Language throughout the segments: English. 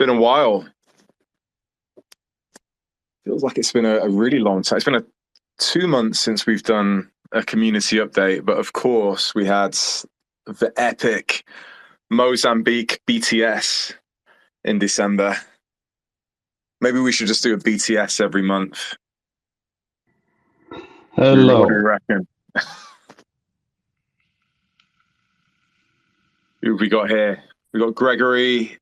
been a while. Feels like it's been a really long time. It's been 2 months since we've done a community update, but of course we had the epic Mozambique BTS in December. Maybe we should just do a BTS every month. Hello. What do you reckon? Who have we got here? We got Gregory,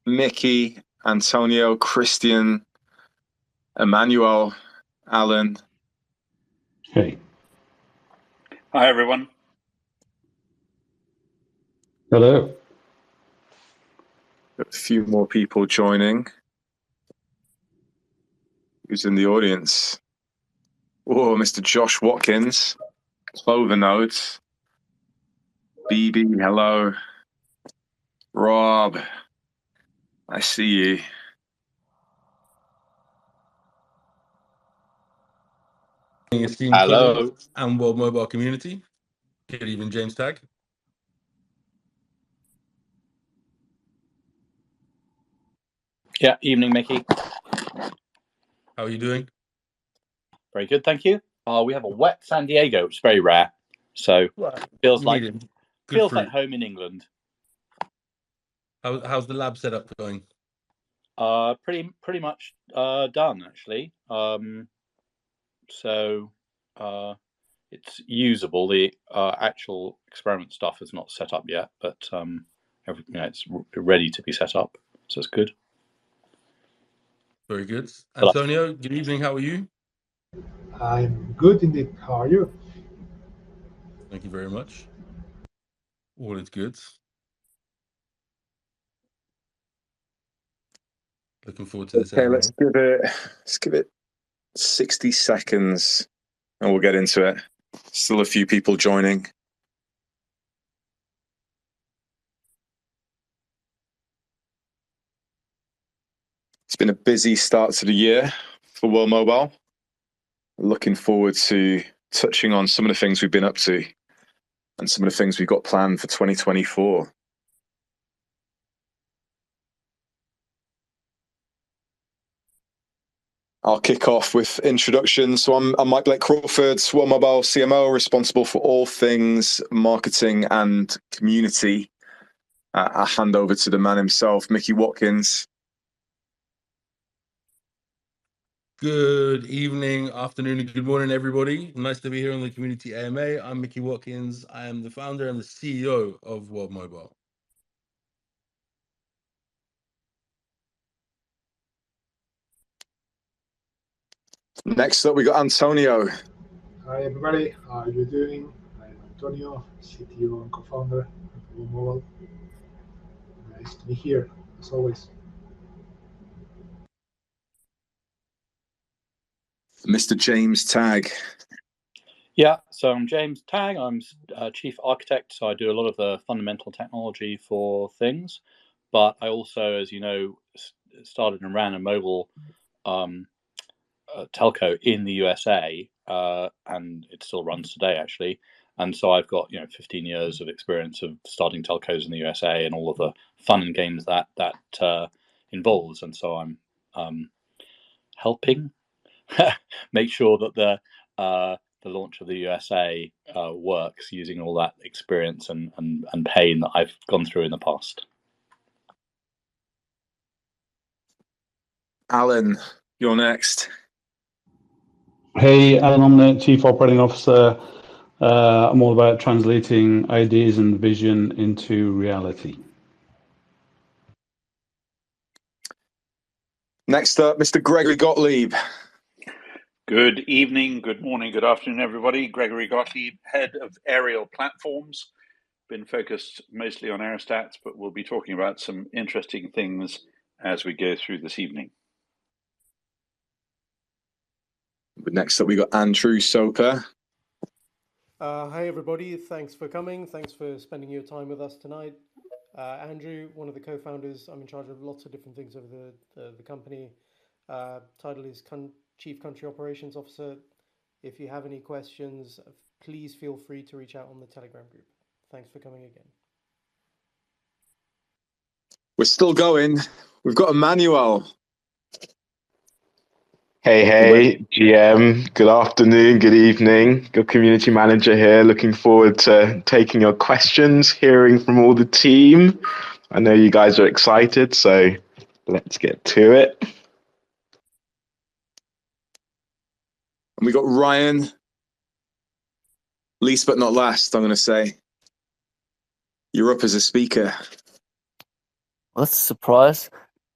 Micky, Antonio, Christian, Emmanuel, Alan. Hey. Hi, everyone. Hello. Got a few more people joining. Who's in the audience? Oh, Mr. Josh Watkins, Clover Notes. BB, hello. Rob, I see you. Hello. And World Mobile Community. Good evening, James Tagg. Yeah, evening, Micky. How are you doing? Very good, thank you. We have a wet San Diego, which is very rare. So feels like home in England. How's the lab setup going? Pretty much done, actually. So it's usable. The actual experiment stuff is not set up yet, but it's ready to be set up. So it's good. Very good. Antonio, good evening. How are you? I'm good indeed. How are you? Thank you very much. All is good. Looking forward to this. Okay, let's give it 60 seconds and we'll get into it. Still a few people joining. It's been a busy start to the year for World Mobile. Looking forward to touching on some of the things we've been up to and some of the things we've got planned for 2024. I'll kick off with introductions. So I'm Mike Blake-Crawford, World Mobile CMO, responsible for all things marketing and community. I'll hand over to the man himself, Micky Watkins. Good evening, afternoon, and good morning, everybody. Nice to be here on the Community AMA. I'm Micky Watkins. I am the founder and the CEO of World Mobile. Next up, we got Antonio. Hi, everybody. How are you doing? I'm Antonio, CTO and co-founder of World Mobile. Nice to be here, as always. Mr. James Tagg. Yeah, so I'm James Tagg. I'm chief architect, so I do a lot of the fundamental technology for things. But I also, as you know, started and ran a mobile telco in the USA, and it still runs today, actually. And so I've got 15 years of experience of starting telcos in the USA and all of the fun and games that involves. And so I'm helping make sure that the launch of the USA works using all that experience and pain that I've gone through in the past. Alan, you're next. Hey, Alan Omnet, Chief Operating Officer. I'm all about translating ideas and vision into reality. Next up, Mr. Gregory Gottlieb. Good evening, good morning, good afternoon, everybody. Gregory Gottlieb, head of aerial platforms. Been focused mostly on aerostats, but we'll be talking about some interesting things as we go through this evening. Next up, we got Andrew Soper. Hi, everybody. Thanks for coming. Thanks for spending your time with us tonight. Andrew, one of the co-founders. I'm in charge of lots of different things over the company. Title is Chief Country Operations Officer. If you have any questions, please feel free to reach out on the Telegram group. Thanks for coming again. We're still going. We've got Emmanuel. Hey, GM. Good afternoon, good evening. Good community manager here. Looking forward to taking your questions, hearing from all the team. I know you guys are excited, so let's get to it. And we got Ryan. Least but not last, I'm going to say. You're up as a speaker. That's a surprise.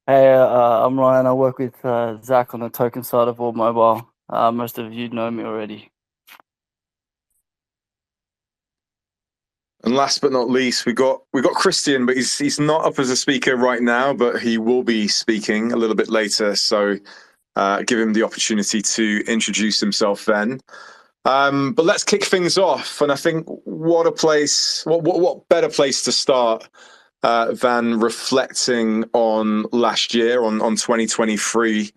Hey, I'm Ryan. I work with Zach on the token side of All Mobile. Most of you know me already. And last but not least, we got Christian, but he's not up as a speaker right now, but he will be speaking a little bit later. So give him the opportunity to introduce himself then. But let's kick things off. And I think what better place to start than reflecting on last year, on 2023.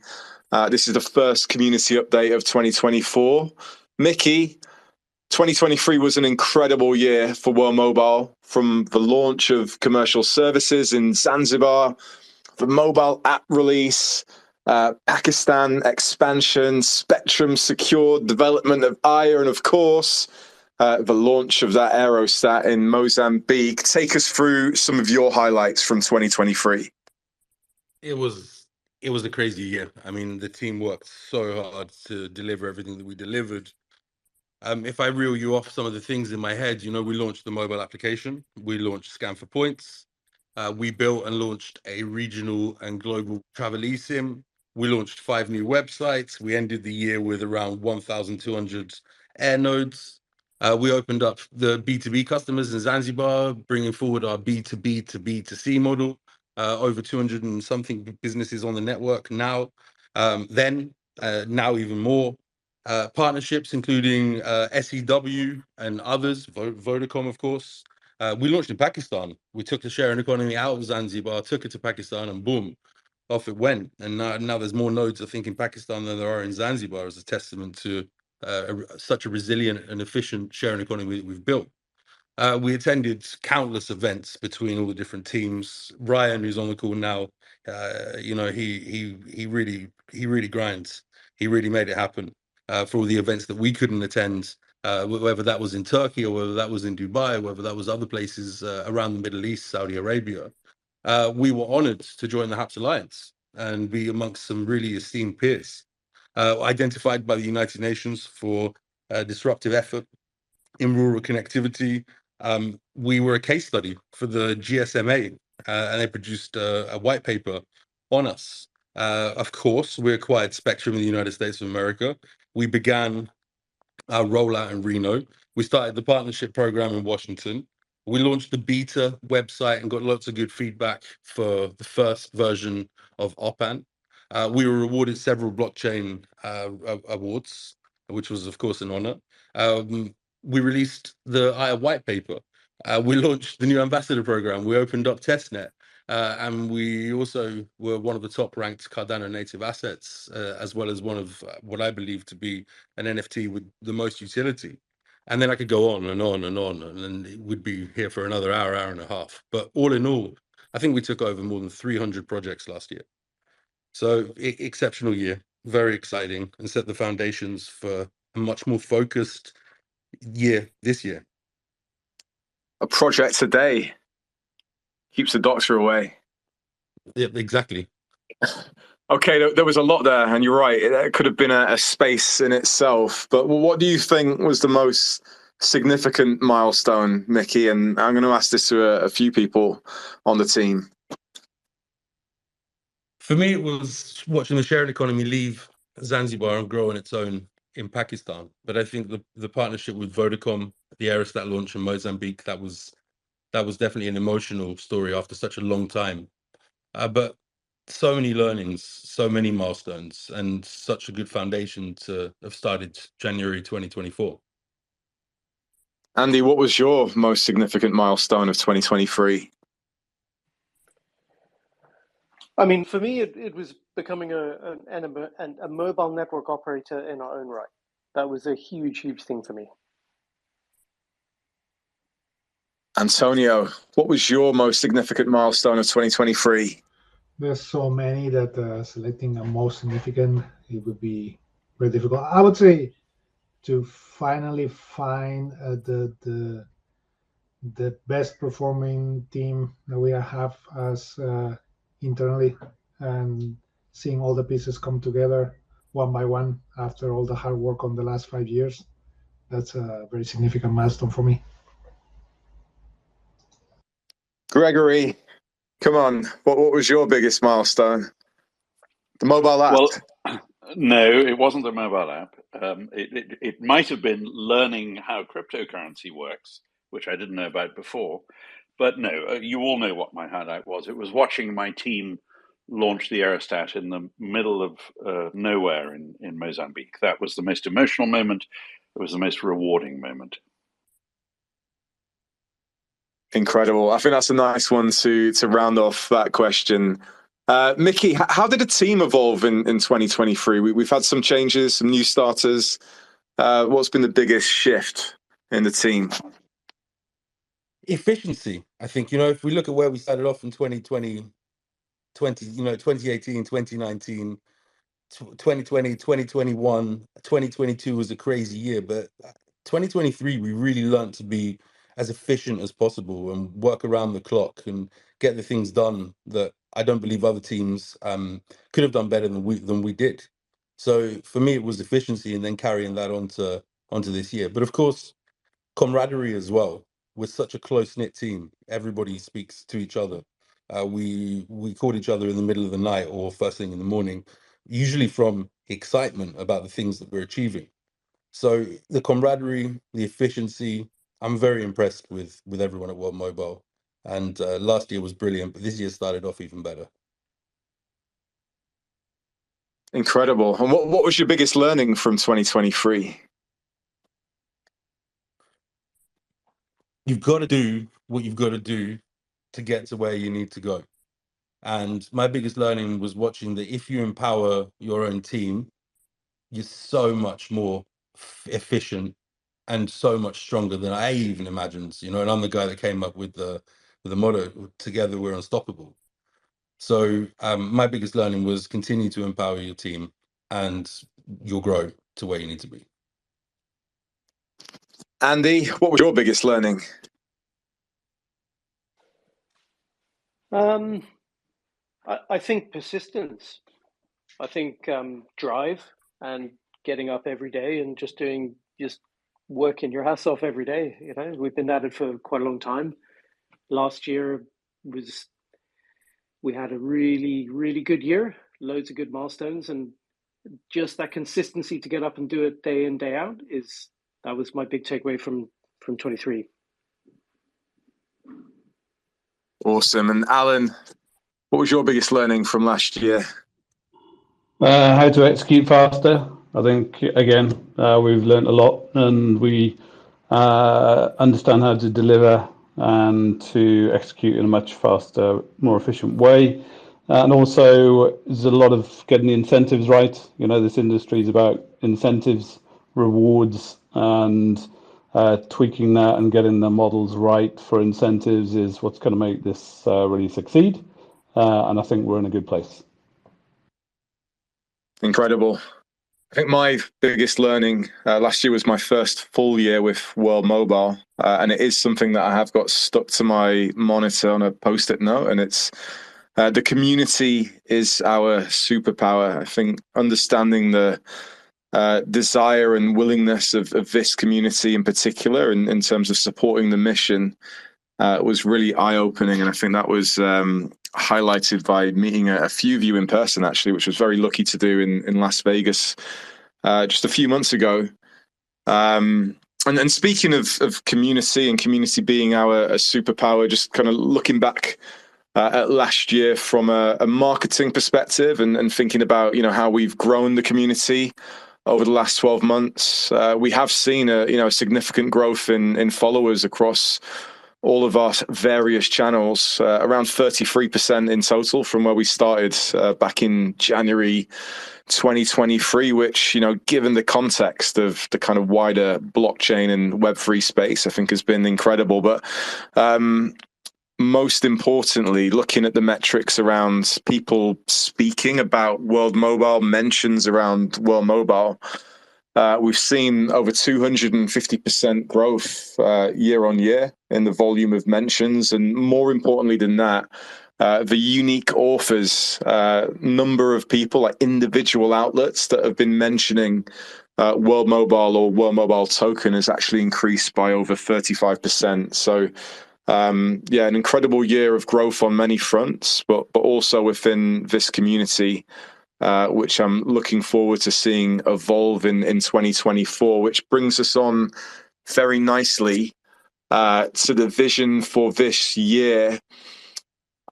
This is the first community update of 2024. Micky, 2023 was an incredible year for World Mobile, from the launch of commercial services in Zanzibar, the mobile app release, Pakistan expansion, spectrum secured, development of Aya, and of course, the launch of that aerostat in Mozambique. Take us through some of your highlights from 2023. It was a crazy year. I mean, the team worked so hard to deliver everything that we delivered. If I reel you off some of the things in my head, we launched the mobile application. We launched Scan for Points. We built and launched a regional and global travel eSIM. We launched 5 new websites. We ended the year with around 1,200 air nodes. We opened up the B2B customers in Zanzibar, bringing forward our B2B to B2C model. Over 200 and something businesses on the network now. Now even more. Partnerships, including SEW and others, Vodacom, of course. We launched in Pakistan. We took the sharing economy out of Zanzibar, took it to Pakistan, and boom, off it went. And now there's more nodes, I think, in Pakistan than there are in Zanzibar, as a testament to such a resilient and efficient sharing economy that we've built. We attended countless events between all the different teams. Ryan, who's on the call now, he really grinds. He really made it happen for all the events that we couldn't attend, whether that was in Turkey or whether that was in Dubai, whether that was other places around the Middle East, Saudi Arabia. We were honored to join the HAPS Alliance and be amongst some really esteemed peers, identified by the United Nations for disruptive effort in rural connectivity. We were a case study for the GSMA, and they produced a white paper on us. Of course, we acquired spectrum in the United States of America. We began our rollout in Reno. We started the partnership program in Washington. We launched the beta website and got lots of good feedback for the first version of OPAN. We were awarded several blockchain awards, which was, of course, an honor. We released the Aya white paper. We launched the new ambassador program. We opened up testnet. And we also were one of the top ranked Cardano native assets, as well as one of what I believe to be an NFT with the most utility. And then I could go on and on and on, and it would be here for another hour and a half. But all in all, I think we took over more than 300 projects last year. So exceptional year, very exciting, and set the foundations for a much more focused year this year. A project a day keeps the doctor away. Yeah, exactly. Okay, there was a lot there, and you're right. It could have been a space in itself. But what do you think was the most significant milestone, Micky? And I'm going to ask this to a few people on the team. For me, it was watching the sharing economy leave Zanzibar and grow on its own in Pakistan. But I think the partnership with Vodacom, the aerostat launch in Mozambique, that was definitely an emotional story after such a long time. But so many learnings, so many milestones, and such a good foundation to have started January 2024. Andy, what was your most significant milestone of 2023? I mean, for me, it was becoming a mobile network operator in our own right. That was a huge, huge thing for me. Antonio, what was your most significant milestone of 2023? There's so many that selecting a most significant, it would be very difficult. I would say to finally find the best performing team that we have as internally, and seeing all the pieces come together one by one after all the hard work on the last 5 years. That's a very significant milestone for me. Gregory, come on. What was your biggest milestone? The mobile app? Well, no, it wasn't the mobile app. It might have been learning how cryptocurrency works, which I didn't know about before. But no, you all know what my highlight was. It was watching my team launch the aerostat in the middle of nowhere in Mozambique. That was the most emotional moment. It was the most rewarding moment. Incredible. I think that's a nice one to round off that question. Micky, how did the team evolve in 2023? We've had some changes, some new starters. What's been the biggest shift in the team? Efficiency. I think, if we look at where we started off in 2018, 2019, 2020, 2021, 2022 was a crazy year, but 2023, we really learned to be as efficient as possible and work around the clock and get the things done that I don't believe other teams could have done better than we did. So for me, it was efficiency and then carrying that onto this year. But of course, camaraderie as well. We're such a close-knit team. Everybody speaks to each other. We called each other in the middle of the night or first thing in the morning, usually from excitement about the things that we're achieving. So the camaraderie, the efficiency, I'm very impressed with everyone at World Mobile. And last year was brilliant, but this year started off even better. Incredible. And what was your biggest learning from 2023? You've got to do what you've got to do to get to where you need to go. And my biggest learning was watching that if you empower your own team, you're so much more efficient and so much stronger than I even imagined. And I'm the guy that came up with the motto, "Together we're unstoppable." So my biggest learning was continue to empower your team and you'll grow to where you need to be. Andy, what was your biggest learning? I think persistence. I think drive and getting up every day and just working your ass off every day. We've been at it for quite a long time. Last year we had a really, really good year, loads of good milestones, and just that consistency to get up and do it day in, day out that was my big takeaway from 23. Awesome. And Alan, what was your biggest learning from last year? How to execute faster. I think, again, we've learned a lot, and we understand how to deliver and to execute in a much faster, more efficient way. And also, there's a lot of getting the incentives right. This industry is about incentives, rewards, and tweaking that and getting the models right for incentives is what's going to make this really succeed. And I think we're in a good place. Incredible. I think my biggest learning last year was my first full year with World Mobile. And it is something that I have got stuck to my monitor on a post-it note. And it's the community is our superpower. I think understanding the desire and willingness of this community in particular in terms of supporting the mission was really eye-opening. And I think that was highlighted by meeting a few of you in person, actually, which was very lucky to do in Las Vegas just a few months ago. And speaking of community and community being our superpower, just kind of looking back at last year from a marketing perspective and thinking about how we've grown the community over the last 12 months, we have seen a significant growth in followers across all of our various channels, around 33% in total from where we started back in January 2023, which, given the context of the kind of wider blockchain and Web3 space, I think has been incredible. But most importantly, looking at the metrics around people speaking about World Mobile, mentions around World Mobile, we've seen over 250% growth year on year in the volume of mentions. And more importantly than that, the unique authors, number of people, like individual outlets that have been mentioning World Mobile or World Mobile token has actually increased by over 35%. So an incredible year of growth on many fronts, but also within this community, which I'm looking forward to seeing evolve in 2024, which brings us on very nicely to the vision for this year.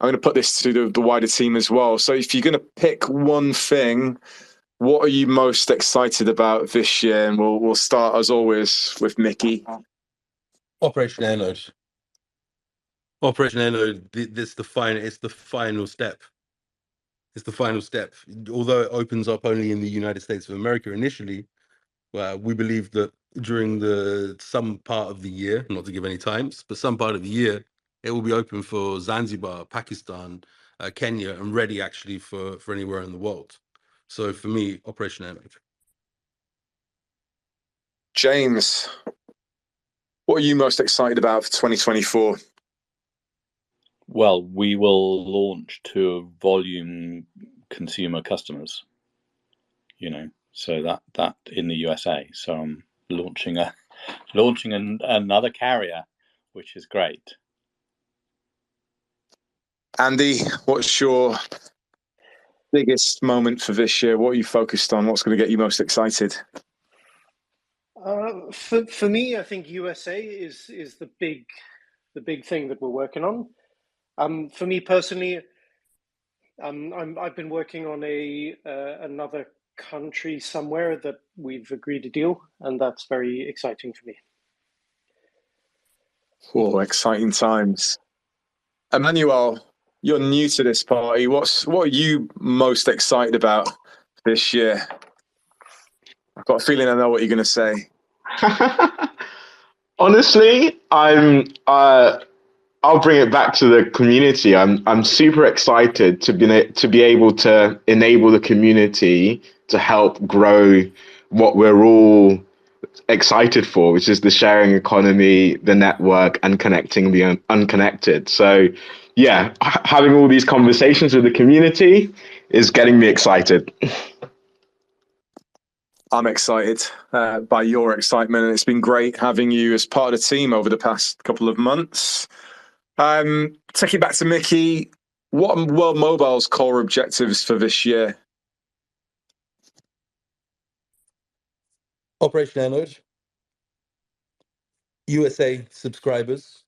I'm going to put this to the wider team as well. So if you're going to pick one thing, what are you most excited about this year? And we'll start, as always, with Micky. Operation Airnode. Operation Airnode, it's the final step. It's the final step. Although it opens up only in the United States of America initially, we believe that during some part of the year, not to give any times, but some part of the year, it will be open for Zanzibar, Pakistan, Kenya, and ready actually for anywhere in the world. So for me, Operation Airnode. James, what are you most excited about for 2024? Well, we will launch to volume consumer customers, so that in the USA. So I'm launching another carrier, which is great. Andy, what's your biggest moment for this year? What are you focused on? What's going to get you most excited? For me, I think USA is the big thing that we're working on. For me personally, I've been working on another country somewhere that we've agreed a deal, and that's very exciting for me. Oh, exciting times. Emmanuel, you're new to this party. What are you most excited about this year? I've got a feeling I know what you're going to say. Honestly, I'll bring it back to the community. I'm super excited to be able to enable the community to help grow what we're all excited for, which is the sharing economy, the network, and connecting the unconnected. So yeah, having all these conversations with the community is getting me excited. I'm excited by your excitement, and it's been great having you as part of the team over the past couple of months. Take it back to Micky. What are World Mobile's core objectives for this year? Operation Airnode, USA subscribers,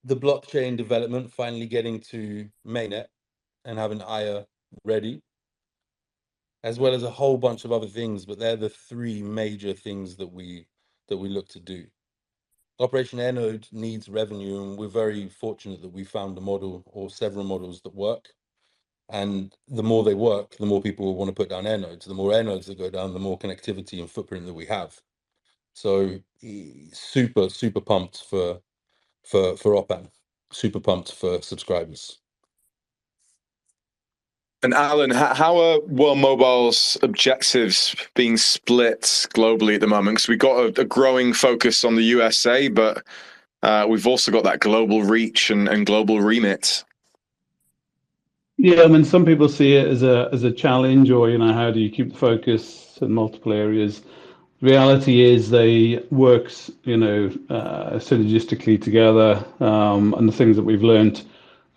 the blockchain development finally getting to mainnet and having IA ready, as well as a whole bunch of other things, but they're the three major things that we look to do. Operation Airnode needs revenue, and we're very fortunate that we found a model or several models that work. And the more they work, the more people will want to put down airnodes. The more airnodes that go down, the more connectivity and footprint that we have. So super, super pumped for OPAN, super pumped for subscribers. And Alan, how are World Mobile's objectives being split globally at the moment? Because we've got a growing focus on the USA, but we've also got that global reach and global remit. Yeah, I mean, some people see it as a challenge, or how do you keep the focus in multiple areas? Reality is they work, synergistically together, and the things that we've learned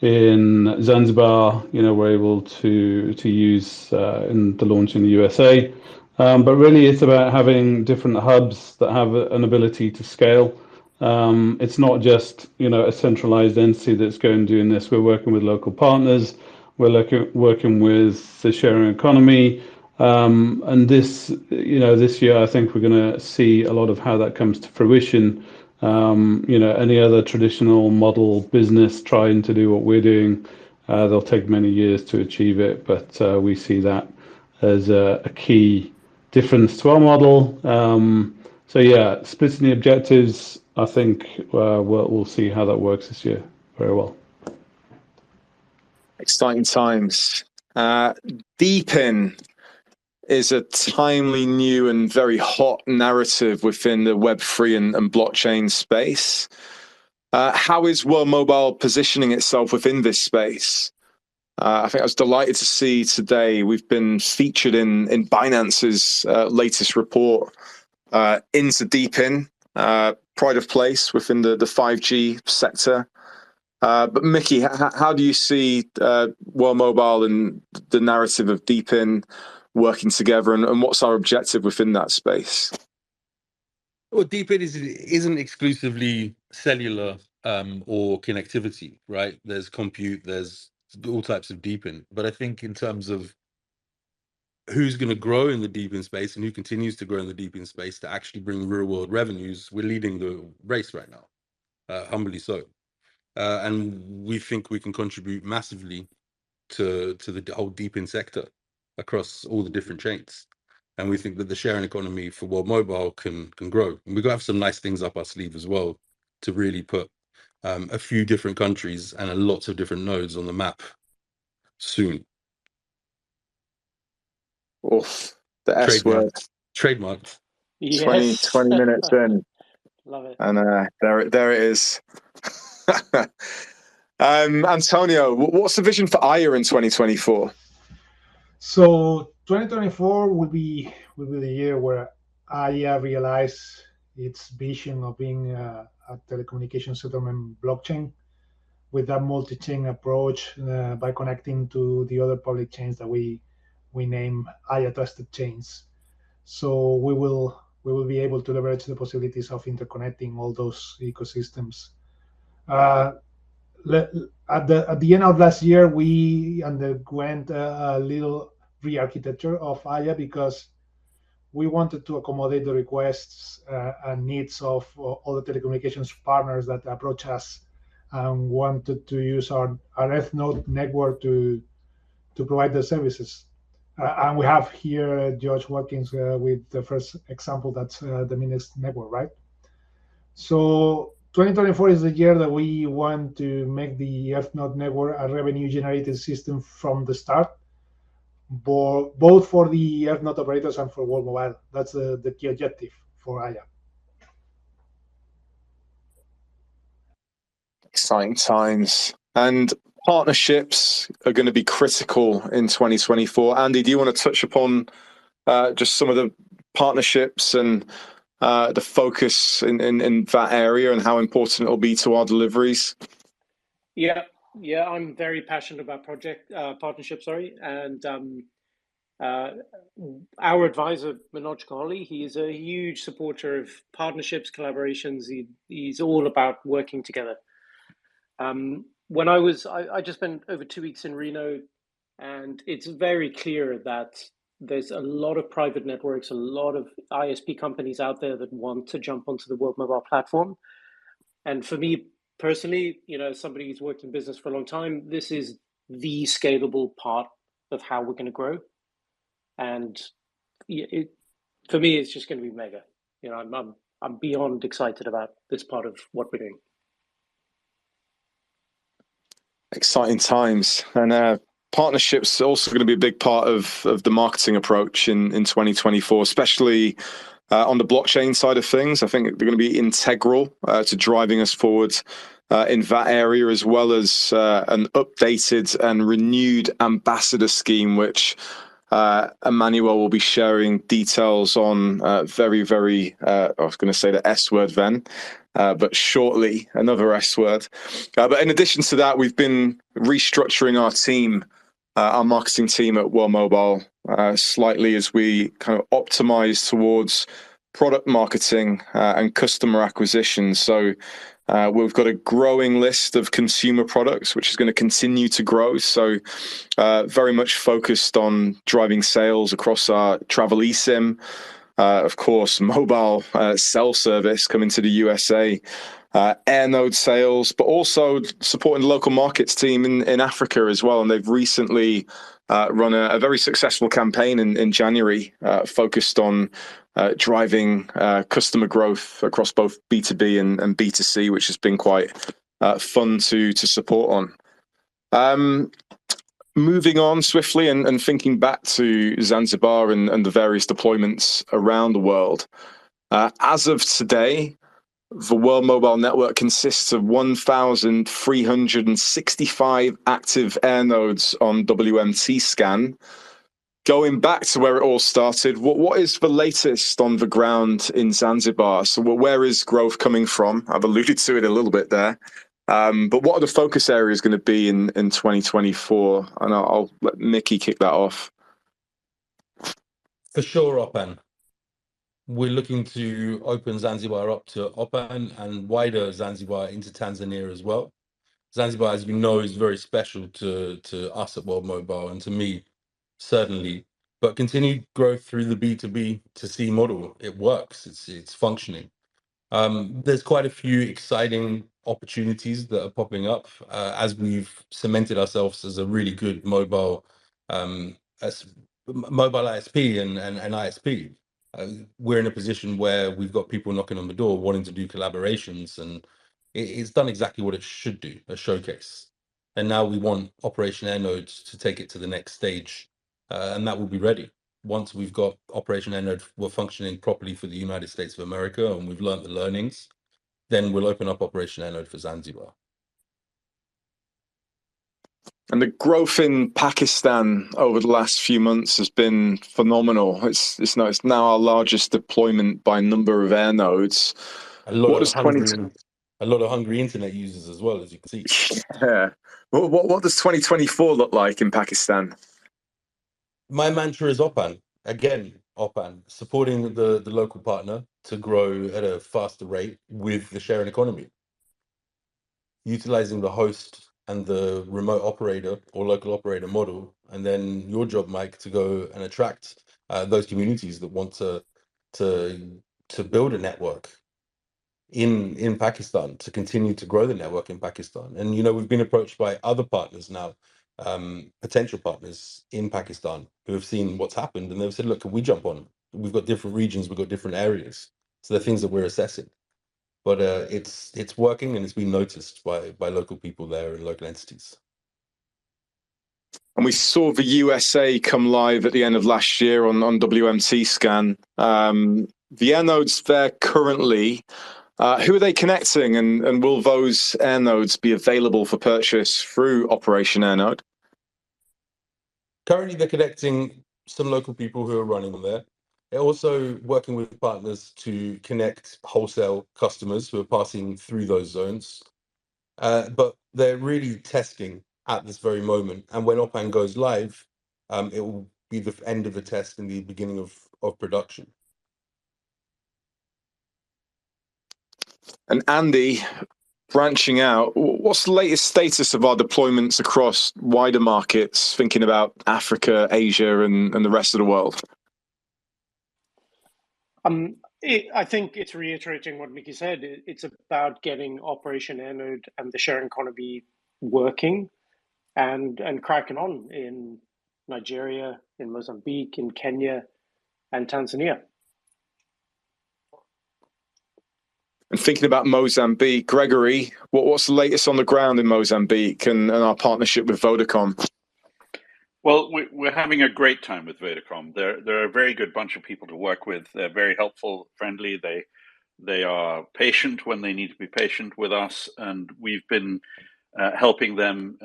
in Zanzibar, we're able to use in the launch in the USA. But really, it's about having different hubs that have an ability to scale. It's not just a centralized entity that's going and doing this. We're working with local partners. We're working with the sharing economy, and this year I think we're going to see a lot of how that comes to fruition Any other traditional model business trying to do what we're doing, they'll take many years to achieve it, but we see that as a key difference to our model. Splitting the objectives, I think we'll see how that works this year very well. Exciting times. Deepin is a timely, new, and very hot narrative within the Web3 and blockchain space. How is World Mobile positioning itself within this space? I think I was delighted to see today we've been featured in Binance's latest report into Deepin, pride of place within the 5G sector. But Micky, how do you see World Mobile and the narrative of Deepin working together, and what's our objective within that space? Well, Deepin isn't exclusively cellular or connectivity, right? There's compute, there's all types of Deepin. But I think in terms of who's going to grow in the Deepin space and who continues to grow in the Deepin space to actually bring real world revenues, we're leading the race right now, humbly so. And we think we can contribute massively to the whole Deepin sector across all the different chains. And we think that the sharing economy for World Mobile can grow. And we've got to have some nice things up our sleeve as well to really put a few different countries and lots of different nodes on the map soon. Oof, the S word. Trademarked. Yes. 20 minutes in. Love it. And there it is. Antonio, what's the vision for Aya in 2024? So 2024 will be the year where Aya realize its vision of being a telecommunication settlement blockchain with that multi-chain approach by connecting to the other public chains that we name Aya trusted chains. So we will be able to leverage the possibilities of interconnecting all those ecosystems. At the end of last year, we underwent a little re-architecture of Aya because we wanted to accommodate the requests and needs of all the telecommunications partners that approach us and wanted to use our Ethnode network to provide the services. And we have here George Watkins with the first example, that's the Minix network, right? So 2024 is the year that we want to make the Ethnode network a revenue-generated system from the start, both for the Ethnode operators and for World Mobile. That's the key objective for Aya. Exciting times. And partnerships are going to be critical in 2024. Andy, do you want to touch upon just some of the partnerships and the focus in that area and how important it'll be to our deliveries? Yeah, I'm very passionate about partnerships, and our advisor Manoj Kohli, he is a huge supporter of partnerships, collaborations. He's all about working together. When I just spent over 2 weeks in Reno, and it's very clear that there's a lot of private networks, a lot of ISP companies out there that want to jump onto the World Mobile platform. And for me personally, somebody who's worked in business for a long time, this is the scalable part of how we're going to grow. And for me, it's just going to be mega. I'm beyond excited about this part of what we're doing. Exciting times. And partnerships are also going to be a big part of the marketing approach in 2024, especially on the blockchain side of things. I think they're going to be integral to driving us forward in that area, as well as an updated and renewed ambassador scheme, which Emmanuel will be sharing details on very, very, I was going to say the S word then, but shortly, another S word. But in addition to that, we've been restructuring our team, our marketing team at World Mobile, slightly as we kind of optimize towards product marketing and customer acquisition. So we've got a growing list of consumer products, which is going to continue to grow. So very much focused on driving sales across our travel eSIM, of course, mobile cell service coming to the USA, air node sales, but also supporting the local markets team in Africa as well. And they've recently run a very successful campaign in January focused on driving customer growth across both B2B and B2C, which has been quite fun to support on. Moving on swiftly and thinking back to Zanzibar and the various deployments around the world. As of today, the World Mobile Network consists of 1,365 active air nodes on WMT scan. Going back to where it all started, what is the latest on the ground in Zanzibar? So where is growth coming from? I've alluded to it a little bit there. But what are the focus areas going to be in 2024? And I'll let Micky kick that off. For sure, Opan. We're looking to open Zanzibar up to Opan and wider Zanzibar into Tanzania as well. Zanzibar, as you know, is very special to us at World Mobile and to me, certainly. But continued growth through the B2B to C model, it works, it's functioning. There's quite a few exciting opportunities that are popping up as we've cemented ourselves as a really good mobile ISP and ISP. We're in a position where we've got people knocking on the door wanting to do collaborations, and it's done exactly what it should do, a showcase. And now we want Operation Air Nodes to take it to the next stage, and that will be ready. Once we've got Operation Air Node we're functioning properly for the United States of America and we've learned the learnings, then we'll open up Operation Air Node for Zanzibar. And the growth in Pakistan over the last few months has been phenomenal. It's now our largest deployment by number of air nodes. A lot of hungry internet users as well, as you can see. Yeah. What does 2024 look like in Pakistan? My mantra is Opan. Again, Opan, supporting the local partner to grow at a faster rate with the sharing economy. Utilizing the host and the remote operator or local operator model, and then your job, Mike, to go and attract those communities that want to build a network in Pakistan, to continue to grow the network in Pakistan. And we've been approached by other partners now, potential partners in Pakistan who have seen what's happened, and they've said, look, can we jump on? We've got different regions, we've got different areas, so they're things that we're assessing. But it's working, and it's been noticed by local people there and local entities. And we saw the USA come live at the end of last year on WMT scan. The air nodes there currently, who are they connecting, and will those air nodes be available for purchase through Operation Air Node? Currently, they're connecting some local people who are running them there. They're also working with partners to connect wholesale customers who are passing through those zones. But they're really testing at this very moment. And when Opan goes live, it will be the end of the test and the beginning of production. And Andy, branching out, what's the latest status of our deployments across wider markets, thinking about Africa, Asia, and the rest of the world? I think it's reiterating what Micky said. It's about getting Operation Air Node and the sharing economy working and cracking on in Nigeria, in Mozambique, in Kenya, and Tanzania. And thinking about Mozambique, Gregory, what's the latest on the ground in Mozambique and our partnership with Vodacom? Well, we're having a great time with Vodacom. They're a very good bunch of people to work with. They're very helpful, friendly. They are patient when they need to be patient with us, and we've been helping them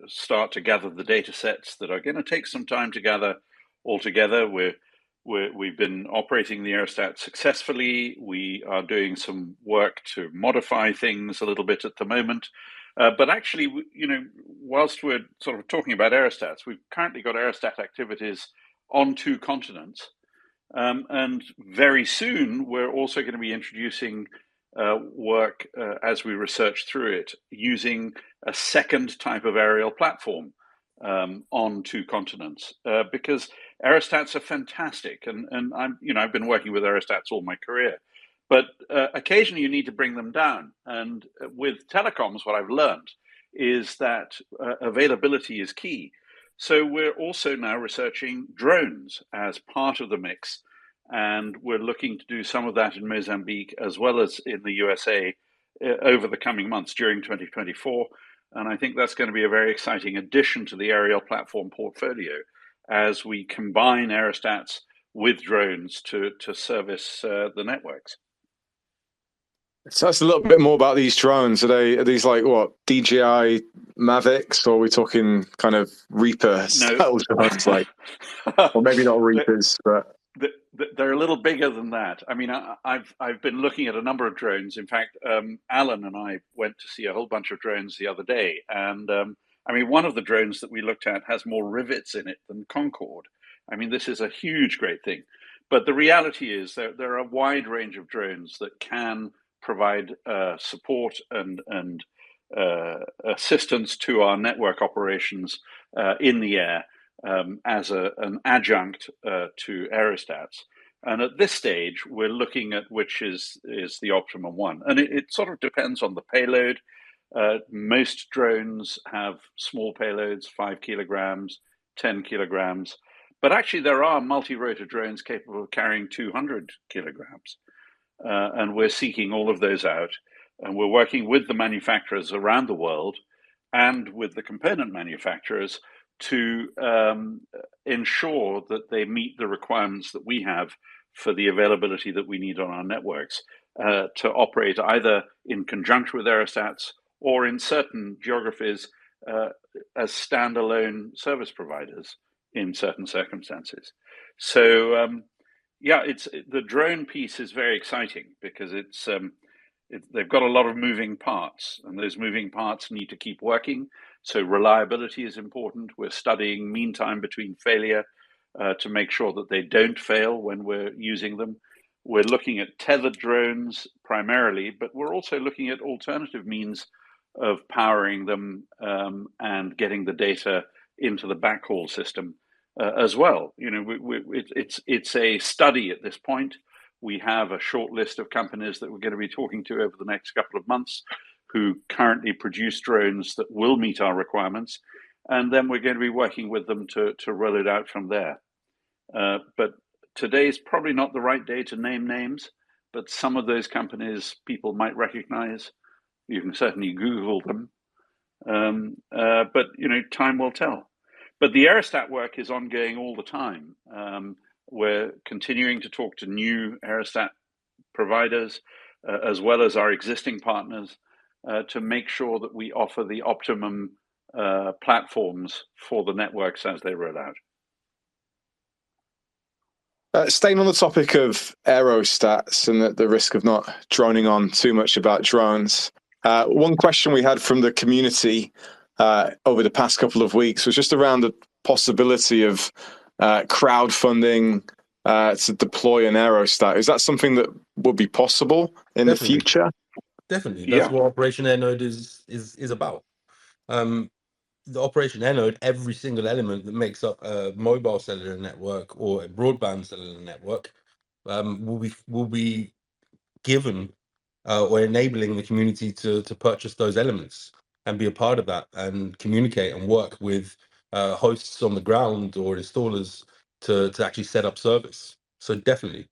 start to gather the data sets that are going to take some time to gather all together. We've been operating the aerostat successfully. We are doing some work to modify things a little bit at the moment. But actually, whilst we're sort of talking about aerostats, we've currently got aerostat activities on 2 continents. And very soon, we're also going to be introducing work as we research through it, using a second type of aerial platform on 2 continents. Because Aerostats are fantastic, and I've been working with aerostats all my career, but occasionally you need to bring them down. And with telecoms, what I've learned is that availability is key. So we're also now researching drones as part of the mix, and we're looking to do some of that in Mozambique as well as in the USA over the coming months during 2024. And I think that's going to be a very exciting addition to the aerial platform portfolio as we combine aerostats with drones to service the networks. So that's a little bit more about these drones. Are these like what, DJI Mavics, or are we talking kind of Reaper style drones, like, or maybe not Reapers, but they're a little bigger than that. I mean, I've been looking at a number of drones. In fact, Alan and I went to see a whole bunch of drones the other day, and I mean, one of the drones that we looked at has more rivets in it than Concorde. I mean, this is a huge, great thing. But the reality is there are a wide range of drones that can provide support and assistance to our network operations in the air as an adjunct to aerostats. And at this stage, we're looking at which is the optimum one. And it sort of depends on the payload. Most drones have small payloads, 5 kilograms, 10 kilograms. But actually, there are multi-rotor drones capable of carrying 200 kilograms. And we're seeking all of those out. And we're working with the manufacturers around the world and with the component manufacturers to ensure that they meet the requirements that we have for the availability that we need on our networks to operate either in conjunction with aerostats or in certain geographies as standalone service providers in certain circumstances. So, yeah, the drone piece is very exciting because they've got a lot of moving parts, and those moving parts need to keep working. So reliability is important. We're studying mean time between failure to make sure that they don't fail when we're using them. We're looking at tethered drones primarily, but we're also looking at alternative means of powering them and getting the data into the backhaul system as well. You know, it's a study at this point. We have a short list of companies that we're going to be talking to over the next couple of months who currently produce drones that will meet our requirements. And then we're going to be working with them to roll it out from there. But today's probably not the right day to name names, but some of those companies people might recognize. You can certainly Google them. But, you know, time will tell. But the aerostat work is ongoing all the time. We're continuing to talk to new aerostat providers, as well as our existing partners, to make sure that we offer the optimum platforms for the networks as they roll out. Staying on the topic of aerostats and the risk of not droning on too much about drones, one question we had from the community over the past couple of weeks was just around the possibility of crowdfunding to deploy an aerostat. Is that something that would be possible in the future? Definitely. That's what Operation Airnode is about. The Operation Airnode, every single element that makes up a mobile cellular network or a broadband cellular network will be given or enabling the community to purchase those elements and be a part of that and communicate and work with hosts on the ground or installers to actually set up service. So definitely.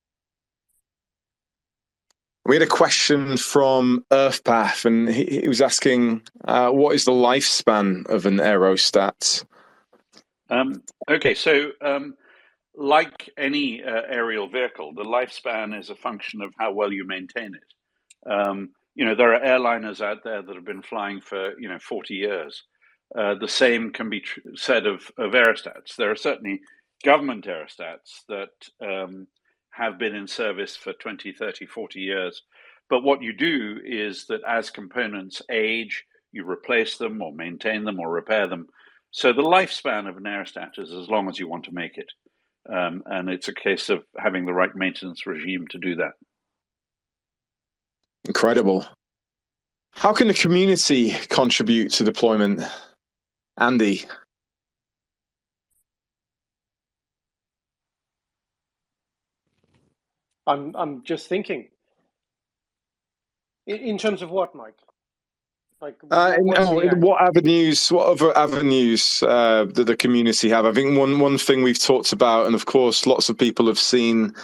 We had a question from EarthPath, and he was asking, what is the lifespan of an aerostat? Okay, so like any aerial vehicle, the lifespan is a function of how well you maintain it. You know, there are airliners out there that have been flying for 40 years. The same can be said of aerostats. There are certainly government aerostats that have been in service for 20, 30, 40 years. But what you do is that as components age, you replace them or maintain them or repair them. So the lifespan of an aerostat is as long as you want to make it. And it's a case of having the right maintenance regime to do that. Incredible. How can the community contribute to deployment? Andy? I'm just thinking. In terms of what, Mike? Like, what avenues, what other avenues the community have? I think one thing we've talked about, and of course, lots of people have seen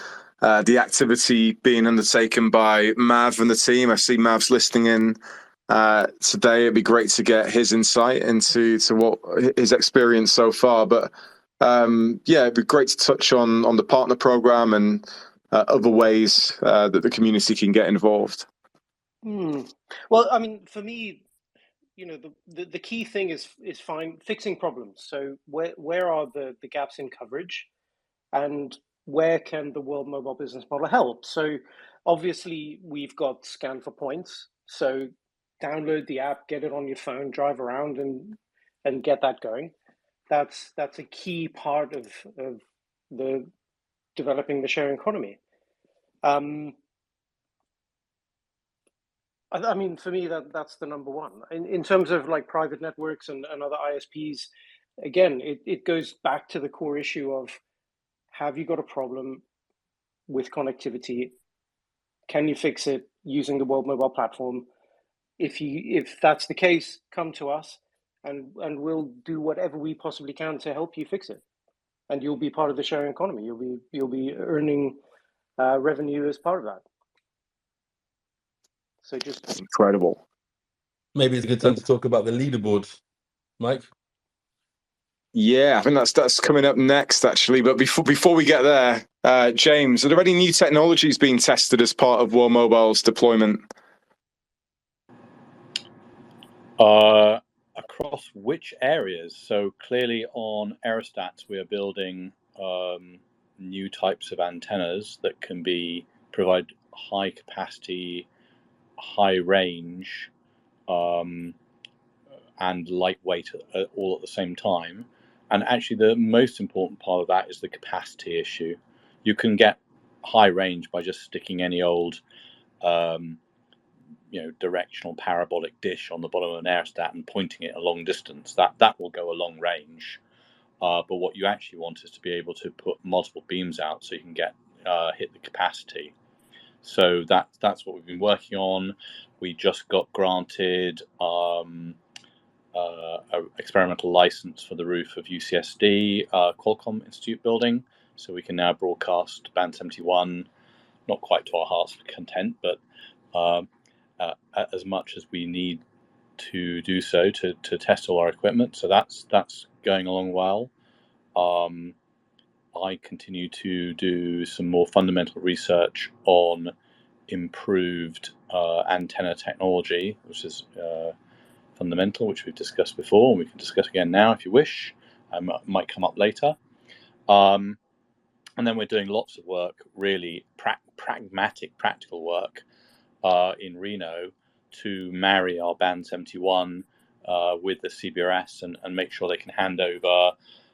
the activity being undertaken by Mav and the team. I see Mav's listening in today. It'd be great to get his insight into what his experience so far. But it'd be great to touch on the partner program and other ways that the community can get involved. Well, I mean, for me, the key thing is fixing problems. So where are the gaps in coverage, and where can the World Mobile Business Model help? So obviously we've got Scan for Points. So download the app, get it on your phone, drive around, and get that going. That's a key part of the developing the sharing economy. I mean, for me, that's the number one. In terms of like private networks and other ISPs, again, it goes back to the core issue of, have you got a problem with connectivity? Can you fix it using the World Mobile Platform? If that's the case, come to us, and we'll do whatever we possibly can to help you fix it. And you'll be part of the sharing economy. You'll be earning revenue as part of that. So just incredible. Maybe it's a good time to talk about the leaderboard, Mike. Yeah, I think that's coming up next, actually. But before we get there, James, are there any new technologies being tested as part of World Mobile's deployment? Across which areas? So clearly on aerostats, we are building new types of antennas that can provide high capacity, high range, and lightweight all at the same time. And actually, the most important part of that is the capacity issue. You can get high range by just sticking any old directional parabolic dish on the bottom of an aerostat and pointing it a long distance. That will go a long range. But what you actually want is to be able to put multiple beams out so you can get hit the capacity. So that's what we've been working on. We just got granted an experimental license for the roof of UCSD Qualcomm Institute building, so we can now broadcast Band 71, not quite to our heart's content, but as much as we need to do so to test all our equipment. So that's going along well. I continue to do some more fundamental research on improved antenna technology, which is fundamental, which we've discussed before, and we can discuss again now if you wish. Might come up later. And then we're doing lots of work, really pragmatic, practical work in Reno to marry our Band 71 with the CBRS and make sure they can hand over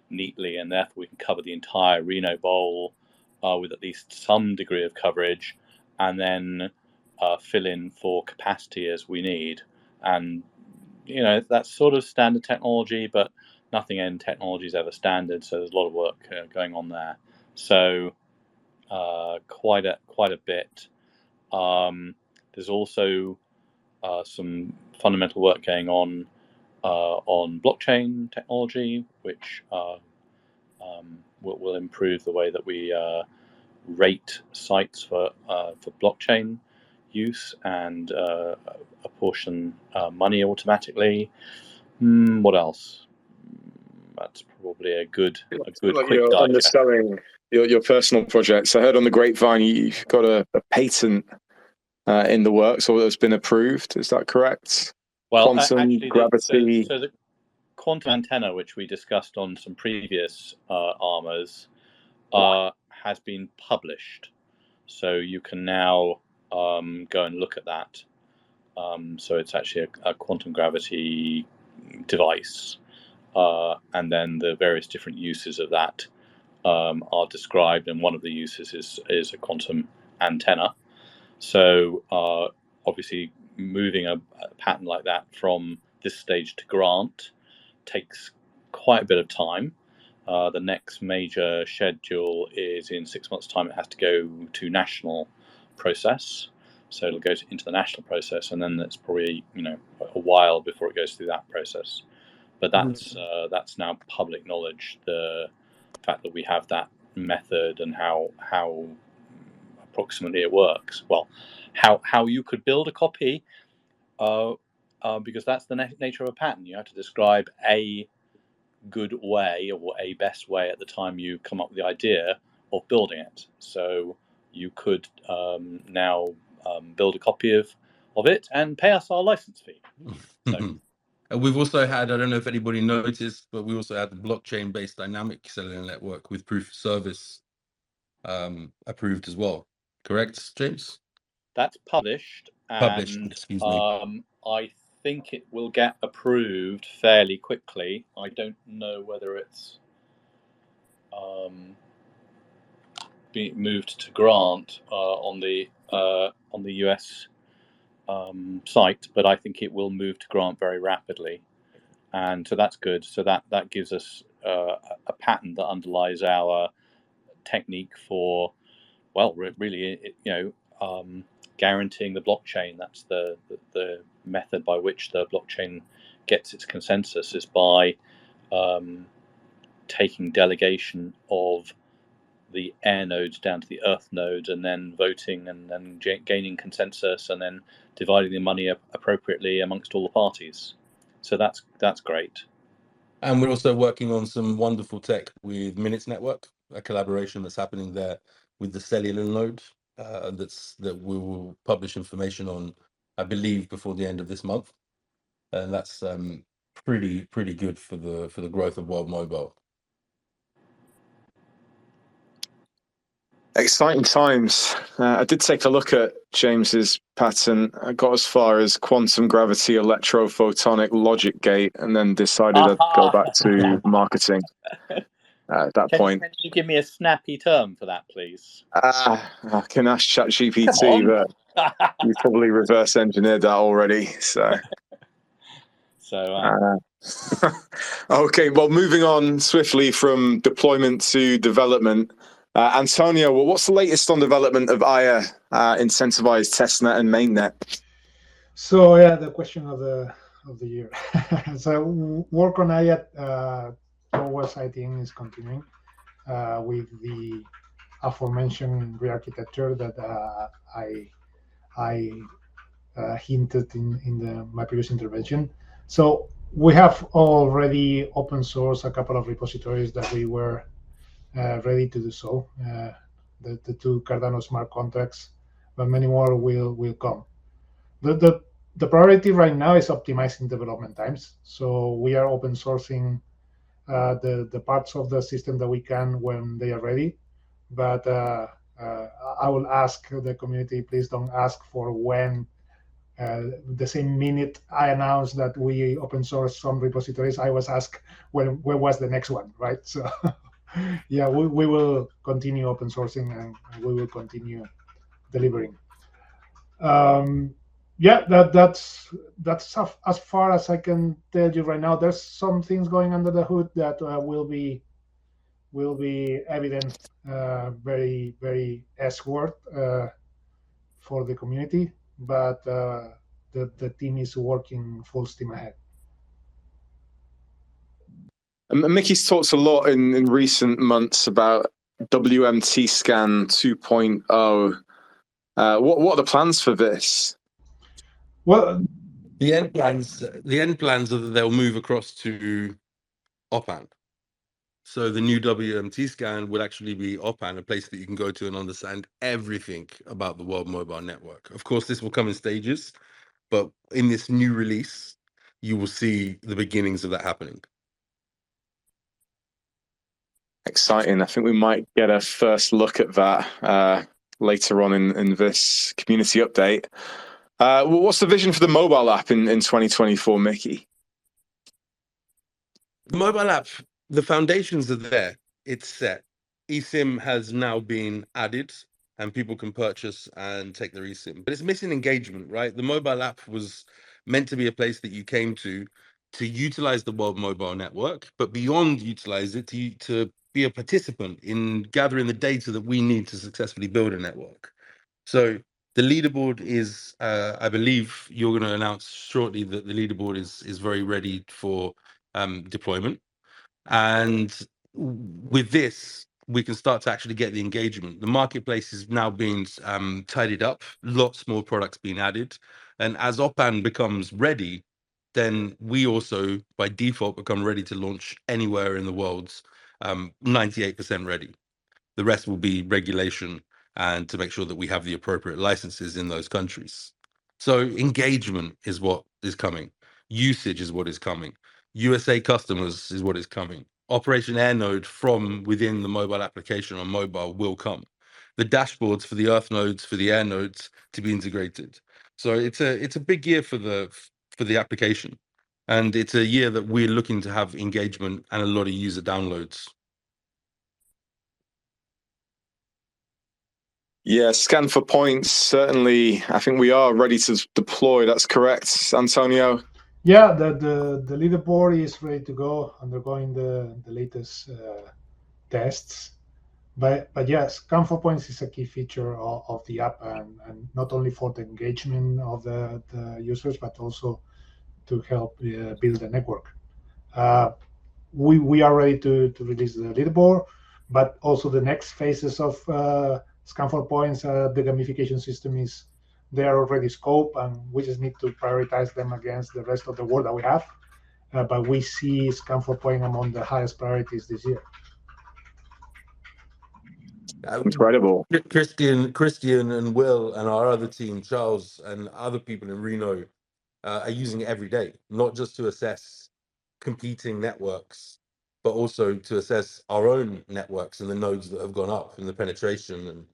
neatly, and therefore we can cover the entire Reno Bowl with at least some degree of coverage, and then fill in for capacity as we need. And that's sort of standard technology, but nothing in technology is ever standard, so there's a lot of work going on there. So quite a bit. There's also some fundamental work going on blockchain technology, which will improve the way that we rate sites for blockchain use and apportion money automatically. What else? That's probably a good quick you're digest. underselling your personal projects. I heard on the grapevine you've got a patent in the works, or that's been approved. Is that correct? Well, quantum actually, gravity. So the quantum antenna, which we discussed on some previous armors, has been published. So you can now go and look at that. So it's actually a quantum gravity device. And then the various different uses of that are described, and one of the uses is a quantum antenna. So obviously moving a patent like that from this stage to grant takes quite a bit of time. The next major schedule is in 6 months' time. It has to go to national process, so it'll go into the national process, and then it's probably a while before it goes through that process. But that's now public knowledge. The fact that we have that method and how approximately it works. Well, how you could build a copy, because that's the nature of a patent. You have to describe a good way or a best way at the time you come up with the idea of building it. So you could now build a copy of it and pay us our license fee. So. And we've also had, I don't know if anybody noticed, but we also had the blockchain-based dynamic cellular network with proof of service approved as well. Correct, James? That's published. Published, And excuse me. I think it will get approved fairly quickly. I don't know whether it's being moved to grant on the US site, but I think it will move to grant very rapidly, and so that's good. So that gives us a patent that underlies our technique for, well, really, guaranteeing the blockchain. That's the method by which the blockchain gets its consensus, is by taking delegation of the air nodes down to the earth nodes, and then voting, and then gaining consensus, and then dividing the money appropriately amongst all the parties. So that's great. And we're also working on some wonderful tech with Minutes Network, a collaboration that's happening there with the cellular node that we will publish information on, I believe, before the end of this month. And that's pretty good for the growth of World Mobile. Exciting times. I did take a look at James's patent. I got as far as quantum gravity electrophotonic logic gate, and then decided I'd go back to marketing at that point. Can you give me a snappy term for that, please? I can ask ChatGPT, but you probably reverse engineered that already. So okay, well, moving on swiftly from deployment to development. Antonio, well, what's the latest on development of AYA, incentivized testnet and mainnet? So yeah, the question of the year. So work on AYA towards ITN is continuing with the aforementioned re-architecture that I hinted in my previous intervention. So we have already open sourced a couple of repositories that we were ready to do so. The two Cardano smart contracts, but many more will come. The priority right now is optimizing development times. So we are open sourcing the parts of the system that we can when they are ready. But I will ask the community, please don't ask for when. The same minute I announced that we open source some repositories, I was asked when was the next one, right? So yeah, we will continue open sourcing, and we will continue delivering. Yeah, that's as far as I can tell you right now. There's some things going under the hood that will be evident very, very S-word for the community, but the team is working full steam ahead. Micky's talked a lot in recent months about WMT Scan 2.0. What are the plans for this? Well, the end plans are that they'll move across to OPAN. So the new WMT scan will actually be OPAN, a place that you can go to and understand everything about the World Mobile Network. Of course, this will come in stages, but in this new release, you will see the beginnings of that happening. Exciting. I think we might get a first look at that later on in this community update. What's the vision for the mobile app in 2024, Micky? The mobile app, the foundations are there. It's set. eSIM has now been added, and people can purchase and take their eSIM. But it's missing engagement, right? The mobile app was meant to be a place that you came to to utilize the World Mobile Network, but beyond utilize it, to be a participant in gathering the data that we need to successfully build a network. So the leaderboard is, I believe you're going to announce shortly that the leaderboard is very ready for deployment. And with this, we can start to actually get the engagement. The marketplace is now being tidied up, lots more products being added. And as Opan becomes ready, then we also, by default, become ready to launch anywhere in the world, 98% ready. The rest will be regulation and to make sure that we have the appropriate licenses in those countries. So engagement is what is coming. Usage is what is coming. USA customers is what is coming. Operation Air Node from within the mobile application on mobile will come. The dashboards for the Earth nodes, for the Air nodes to be integrated. So it's a big year for the application. And it's a year that we're looking to have engagement and a lot of user downloads. Yeah, scan for points. Certainly, I think we are ready to deploy. That's correct, Antonio. Yeah, the leaderboard is ready to go, undergoing the latest tests. But yes, scan for points is a key feature of the app, and not only for the engagement of the users, but also to help build the network. We are ready to release the leaderboard, but also the next phases of scan for points, the gamification system they are already scoped, and we just need to prioritize them against the rest of the work that we have. But we see scan for point among the highest priorities this year. Incredible. Christian and Will and our other team, Charles, and other people in Reno are using it every day, not just to assess competing networks, but also to assess our own networks and the nodes that have gone up and the penetration. And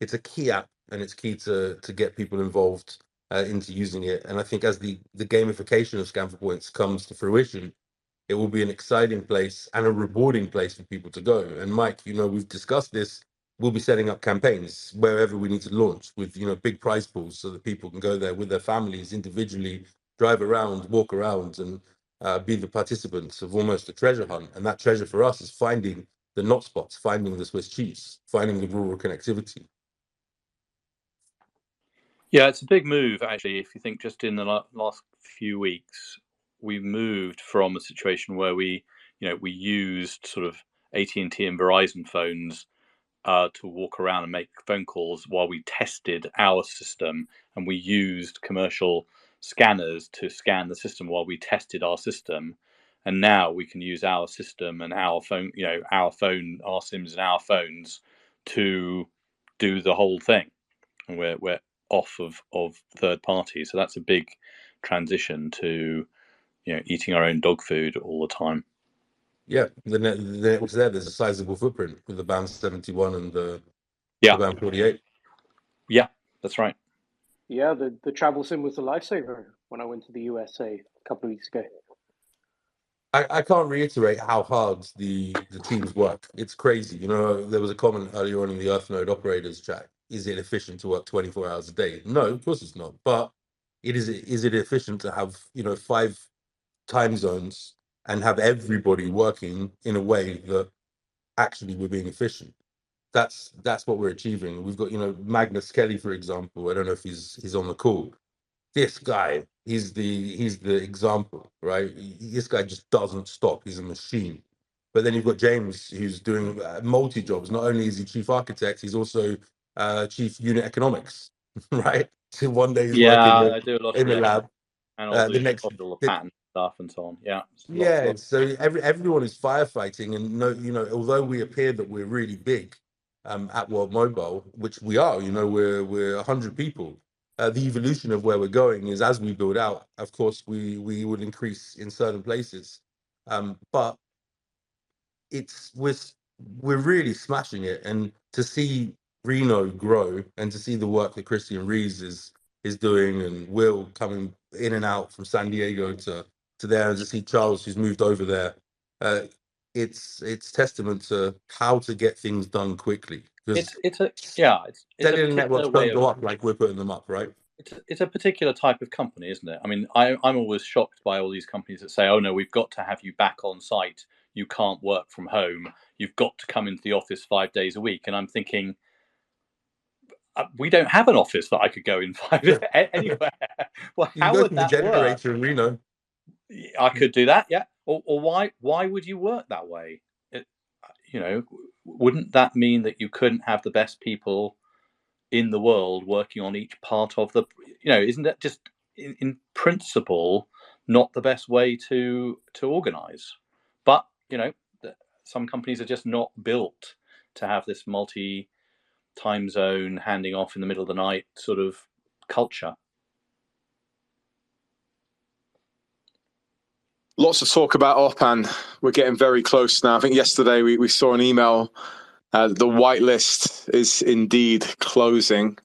it's a key app, and it's key to get people involved into using it. And I think as the gamification of Scan for Points comes to fruition, it will be an exciting place and a rewarding place for people to go. And Mike, we've discussed this. We'll be setting up campaigns wherever we need to launch with, big prize pools so that people can go there with their families individually, drive around, walk around, and be the participants of almost a treasure hunt. And that treasure for us is finding the not spots, finding the Swiss cheese, finding the rural connectivity. Yeah, it's a big move, actually. If you think just in the last few weeks, we moved from a situation where we used sort of AT&T and Verizon phones to walk around and make phone calls while we tested our system, and we used commercial scanners to scan the system while we tested our system. And now we can use our system and our phone, our SIMs and our phones to do the whole thing. And we're off of third parties. So that's a big transition to eating our own dog food all the time. Yeah, the network's there's a sizable footprint with the band 71 and the band 48. Yeah, that's right. Yeah, the travel sim was a lifesaver when I went to the USA a couple of weeks ago. I can't reiterate how hard the teams work. It's crazy. There was a comment earlier on in the Earth Node operators chat. Is it efficient to work 24 hours a day? No, of course it's not. But is it efficient to have 5 time zones and have everybody working in a way that actually we're being efficient? That's what we're achieving. We've got Magnus Kelly, for example. I don't know if he's on the call. This guy, he's the example, right? This guy just doesn't stop. He's a machine. But then you've got James, who's doing multi jobs. Not only is he chief architect, he's also chief unit economics, right? So one day he's working I do a lot in the lab. And all the next all the patent stuff and so on. So everyone is firefighting, and although we appear that we're really big at World Mobile, which we are, we're 100 people. The evolution of where we're going is as we build out, of course, we would increase in certain places, but we're really smashing it. And to see Reno grow and to see the work that Christian Rees is doing, and Will coming in and out from San Diego to there, and to see Charles who's moved over there, it's testament to how to get things done quickly. It's a networks don't go up like we're putting them up, right? it's a particular type of company, isn't it? I mean, I'm always shocked by all these companies that say, "Oh no, we've got to have you back on site. You can't work from home. You've got to come into the office 5 days a week." And I'm thinking, we don't have an office that I could go in anywhere. Well, You can how go would to the that work? generator in Reno. I could do that, yeah. Or why would you work that way? Wouldn't that mean that you couldn't have the best people in the world working on each part of the? Isn't that just in principle not the best way to organize? But some companies are just not built to have this multi-time zone handing off in the middle of the night sort of culture. Lots to talk about, Orpan. We're getting very close now. I think yesterday we saw an email. The whitelist is indeed closing.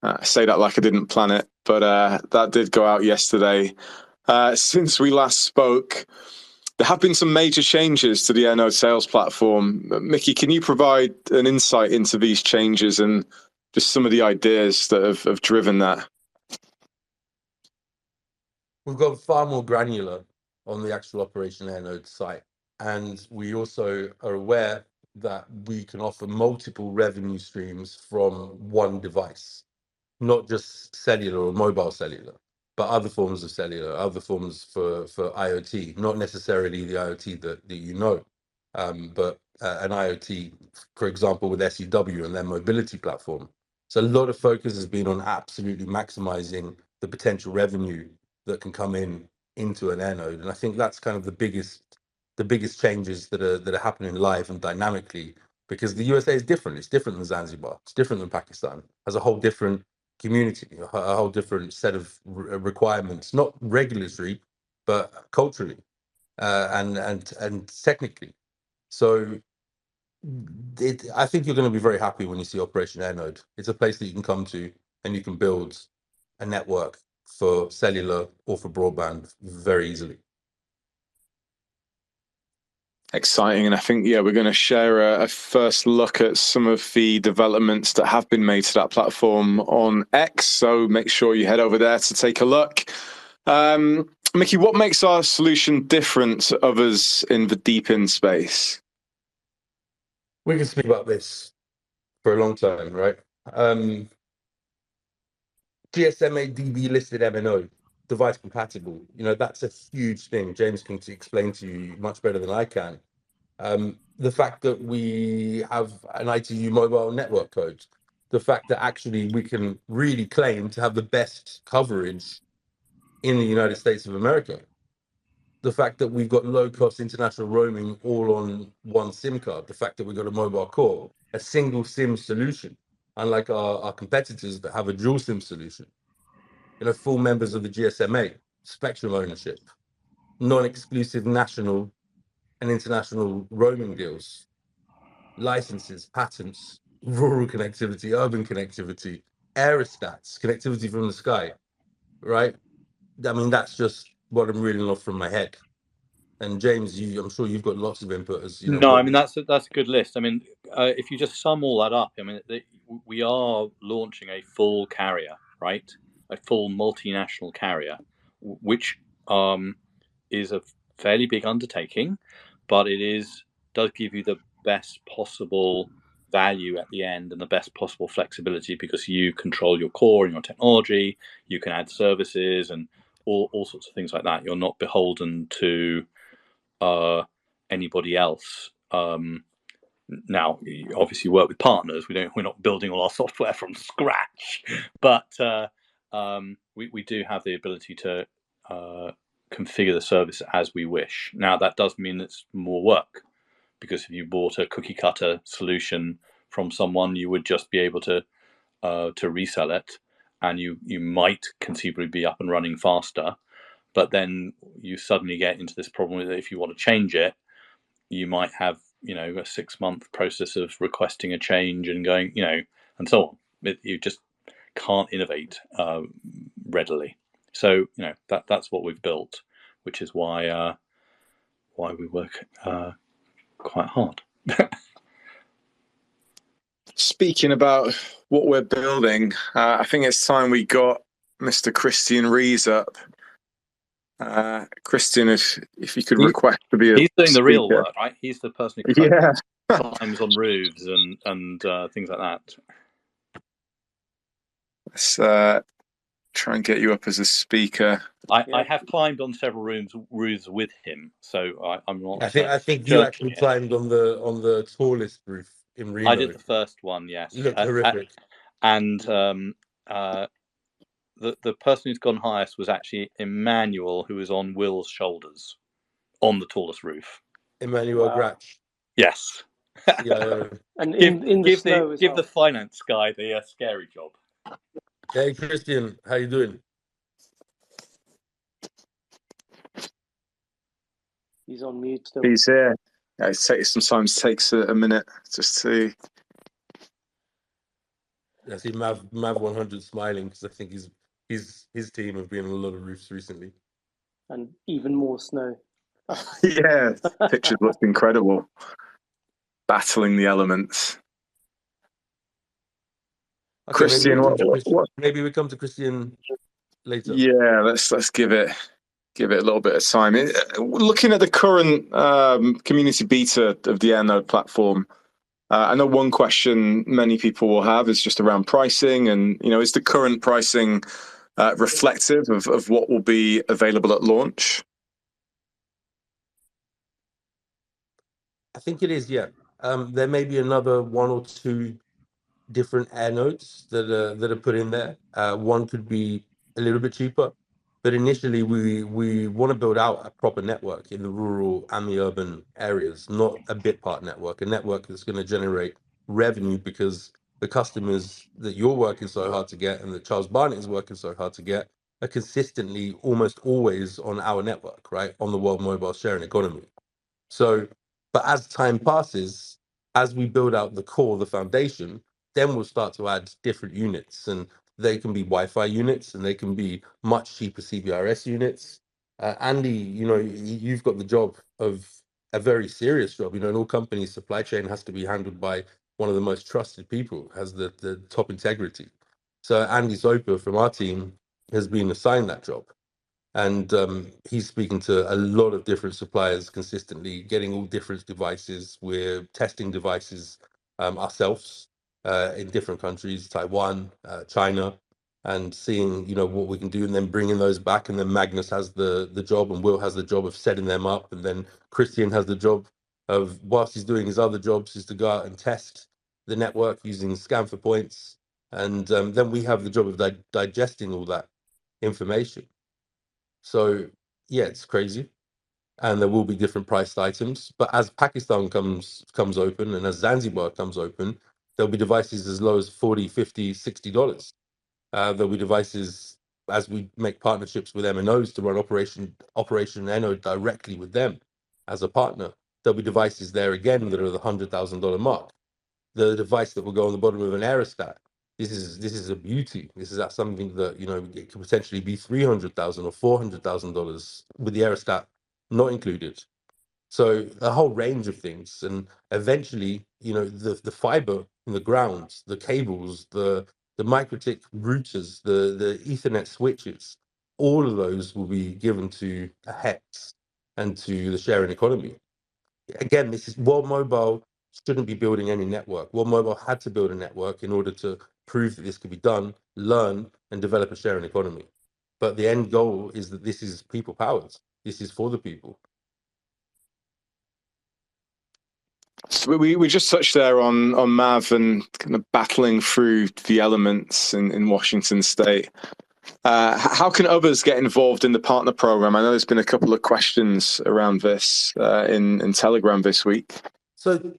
I say that like I didn't plan it, but that did go out yesterday. Since we last spoke, there have been some major changes to the Airnode sales platform. Micky, can you provide an insight into these changes and just some of the ideas that have driven that? We've got far more granular on the actual Operation Airnode site. And we also are aware that we can offer multiple revenue streams from one device, not just cellular or mobile cellular, but other forms of cellular, other forms for IoT, not necessarily the IoT that you know, but an IoT, for example, with SEW and their mobility platform. So a lot of focus has been on absolutely maximizing the potential revenue that can come into an Airnode, and I think that's kind of the biggest changes that are happening live and dynamically, because the USA is different. It's different than Zanzibar. It's different than Pakistan. Has a whole different community, a whole different set of requirements, not regulatory, but culturally and technically. So I think you're going to be very happy when you see Operation Airnode. It's a place that you can come to and you can build a network for cellular or for broadband very easily. Exciting. And I think, we're going to share a first look at some of the developments that have been made to that platform on X. So make sure you head over there to take a look. Micky, what makes our solution different to others in the deep-in space? We can speak about this for a long time, right? GSMA DB listed MNO, device compatible. That's a huge thing. James can explain to you much better than I can. The fact that we have an ITU mobile network code, the fact that actually we can really claim to have the best coverage in the United States of America, the fact that we've got low-cost international roaming all on one SIM card, the fact that we've got a mobile core, a single SIM solution, unlike our competitors that have a dual SIM solution. Full members of the GSMA, spectrum ownership, non-exclusive national and international roaming deals, licenses, patents, rural connectivity, urban connectivity, aerostats, connectivity from the sky, right? I mean, that's just what I'm reading off from my head. And James, I'm sure you've got lots of input as you know. No, I mean that's a good list. I mean, if you just sum all that up, I mean, we are launching a full carrier, right? A full multinational carrier, which is a fairly big undertaking, but it does give you the best possible value at the end and the best possible flexibility, because you control your core and your technology. You can add services and all sorts of things like that. You're not beholden to anybody else. Now, you obviously work with partners. We're not building all our software from scratch, but we do have the ability to configure the service as we wish. Now, that does mean it's more work, because if you bought a cookie cutter solution from someone, you would just be able to resell it, and you might conceivably be up and running faster. But then you suddenly get into this problem that if you want to change it, you might have, a 6-month process of requesting a change and going, and so on. You just can't innovate readily. So, that's what we've built, which is why we work quite hard. Speaking about what we're building, I think it's time we got Mr. Christian Rees up. Christian, if you could request to be a he's doing the real speaker. work, right? He's the person who climbs on roofs and things like that. Let's try and get you up as a speaker. I have climbed on several roofs with him, so I'm not. I think you actually climbed on the tallest roof in Reno. I did the first one, yes. It looked horrific. And the person who's gone highest was actually Emmanuel, who was on Will's shoulders on the tallest roof. Emmanuel Gratch. Yes. Yeah. And in the snow give the finance guy the scary job. Hey, Christian, how you doing? He's on mute still. He's here. Yeah, sometimes takes a minute just to. I see Mav 100 smiling because I think his team have been on a lot of roofs recently. And even more snow. Yeah, pictures look incredible. Battling the elements. Okay, Christian, what? Maybe we come to Christian later. Yeah, let's give it a little bit of time. Looking at the current community beta of the Airnode platform, I know one question many people will have is just around pricing, and is the current pricing reflective of what will be available at launch? I think it is, yeah. There may be another one or two different air nodes that are put in there. One could be a little bit cheaper, but initially we want to build out a proper network in the rural and the urban areas, not a bit part network, a network that's going to generate revenue because the customers that you're working so hard to get and that Charles Barnett is working so hard to get are consistently almost always on our network, right? On the World Mobile Sharing Economy. So, but as time passes, as we build out the core, the foundation, then we'll start to add different units, and they can be Wi-Fi units, and they can be much cheaper CBRS units. Andy, you've got the job of a very serious job. In all companies, supply chain has to be handled by one of the most trusted people, has the top integrity. So Andy Soper from our team has been assigned that job. And he's speaking to a lot of different suppliers consistently, getting all different devices. We're testing devices ourselves in different countries, Taiwan, China, and seeing what we can do, and then bringing those back. And then Magnus has the job, and Will has the job of setting them up, and then Christian has the job of, whilst he's doing his other jobs, is to go out and test the network using scan for points, and then we have the job of digesting all that information. So yeah, it's crazy, and there will be different priced items. But as Pakistan comes open, and as Zanzibar comes open, there'll be devices as low as $40, $50, $60. There'll be devices as we make partnerships with MNOs to run Operation Airnode directly with them as a partner. There'll be devices there again that are the $100,000 mark. The device that will go on the bottom of an aerostat. This is a beauty. This is something that it could potentially be $300,000 or $400,000 with the aerostat not included. So a whole range of things, and eventually, the fiber in the ground, the cables, the MikroTik routers, the Ethernet switches, all of those will be given to a hex and to the sharing economy. Again, this is World Mobile shouldn't be building any network. World Mobile had to build a network in order to prove that this could be done, learn, and develop a sharing economy. But the end goal is that this is people powered. This is for the people. So we just touched there on Mav and kind of battling through the elements in Washington State. How can others get involved in the partner program? I know there's been a couple of questions around this in Telegram this week. So,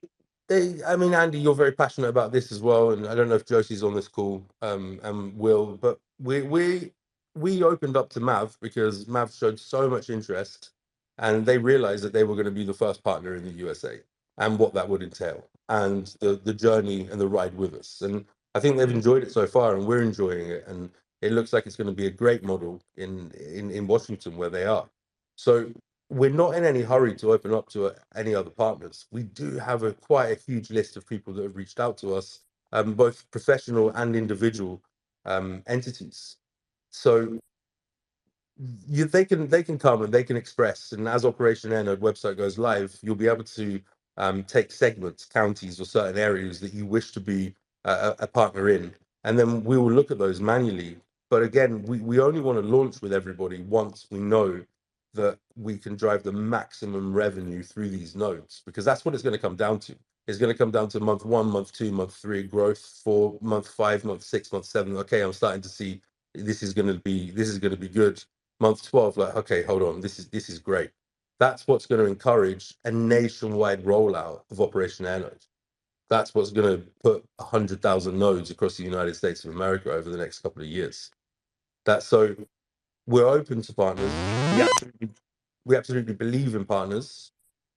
Andy, you're very passionate about this as well, and I don't know if Josie's on this call and Will, but we opened up to Mav because Mav showed so much interest, and they realized that they were going to be the first partner in the USA and what that would entail, and the journey and the ride with us. And I think they've enjoyed it so far, and we're enjoying it, and it looks like it's going to be a great model in Washington where they are. So we're not in any hurry to open up to any other partners. We do have quite a huge list of people that have reached out to us, both professional and individual entities. So they can come and they can express, and as Operation Air Node website goes live, you'll be able to take segments, counties, or certain areas that you wish to be a partner in, and then we will look at those manually. But again, we only want to launch with everybody once we know that we can drive the maximum revenue through these nodes, because that's what it's going to come down to. It's going to come down to month 1, month 2, month 3 growth, for month 5, month 6, month 7. Okay, I'm starting to see this is going to be good. Month 12, like, okay, hold on, this is great. That's what's going to encourage a nationwide rollout of Operation Air Node. That's what's going to put 100,000 nodes across the United States of America over the next couple of years. So we're open to partners. We absolutely believe in partners,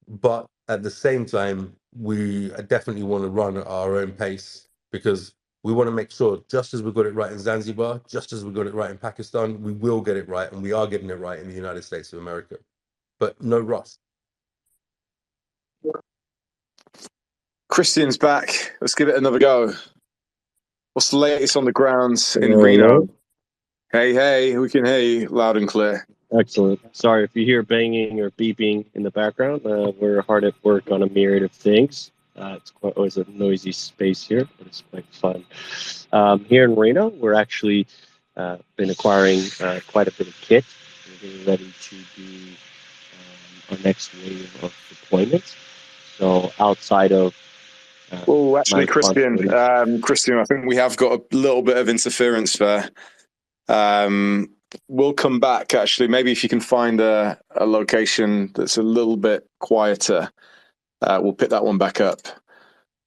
but at the same time, we definitely want to run at our own pace, because we want to make sure, just as we got it right in Zanzibar, just as we got it right in Pakistan, we will get it right, and we are getting it right in the United States of America. But no rush. Christian's back. Let's give it another go. What's the latest on the grounds in Reno? Hey, we can hear you loud and clear. Excellent. Sorry if you hear banging or beeping in the background. We're hard at work on a myriad of things. It's quite always a noisy space here, but it's quite fun. Here in Reno, we're actually been acquiring quite a bit of kit. We're getting ready to do our next wave of deployments. So outside of actually, Christian, I think we have got a little bit of interference there. We'll come back, actually. Maybe if you can find a location that's a little bit quieter, we'll pick that one back up.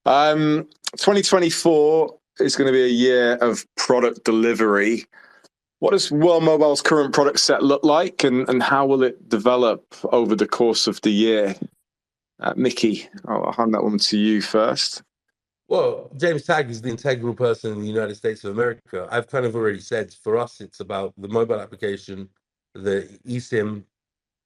2024 is going to be a year of product delivery. What does World Mobile's current product set look like, and how will it develop over the course of the year? Micky, I'll hand that one to you first. Well, James Tagg is the integral person in the United States of America. I've kind of already said, for us, it's about the mobile application, the eSIM,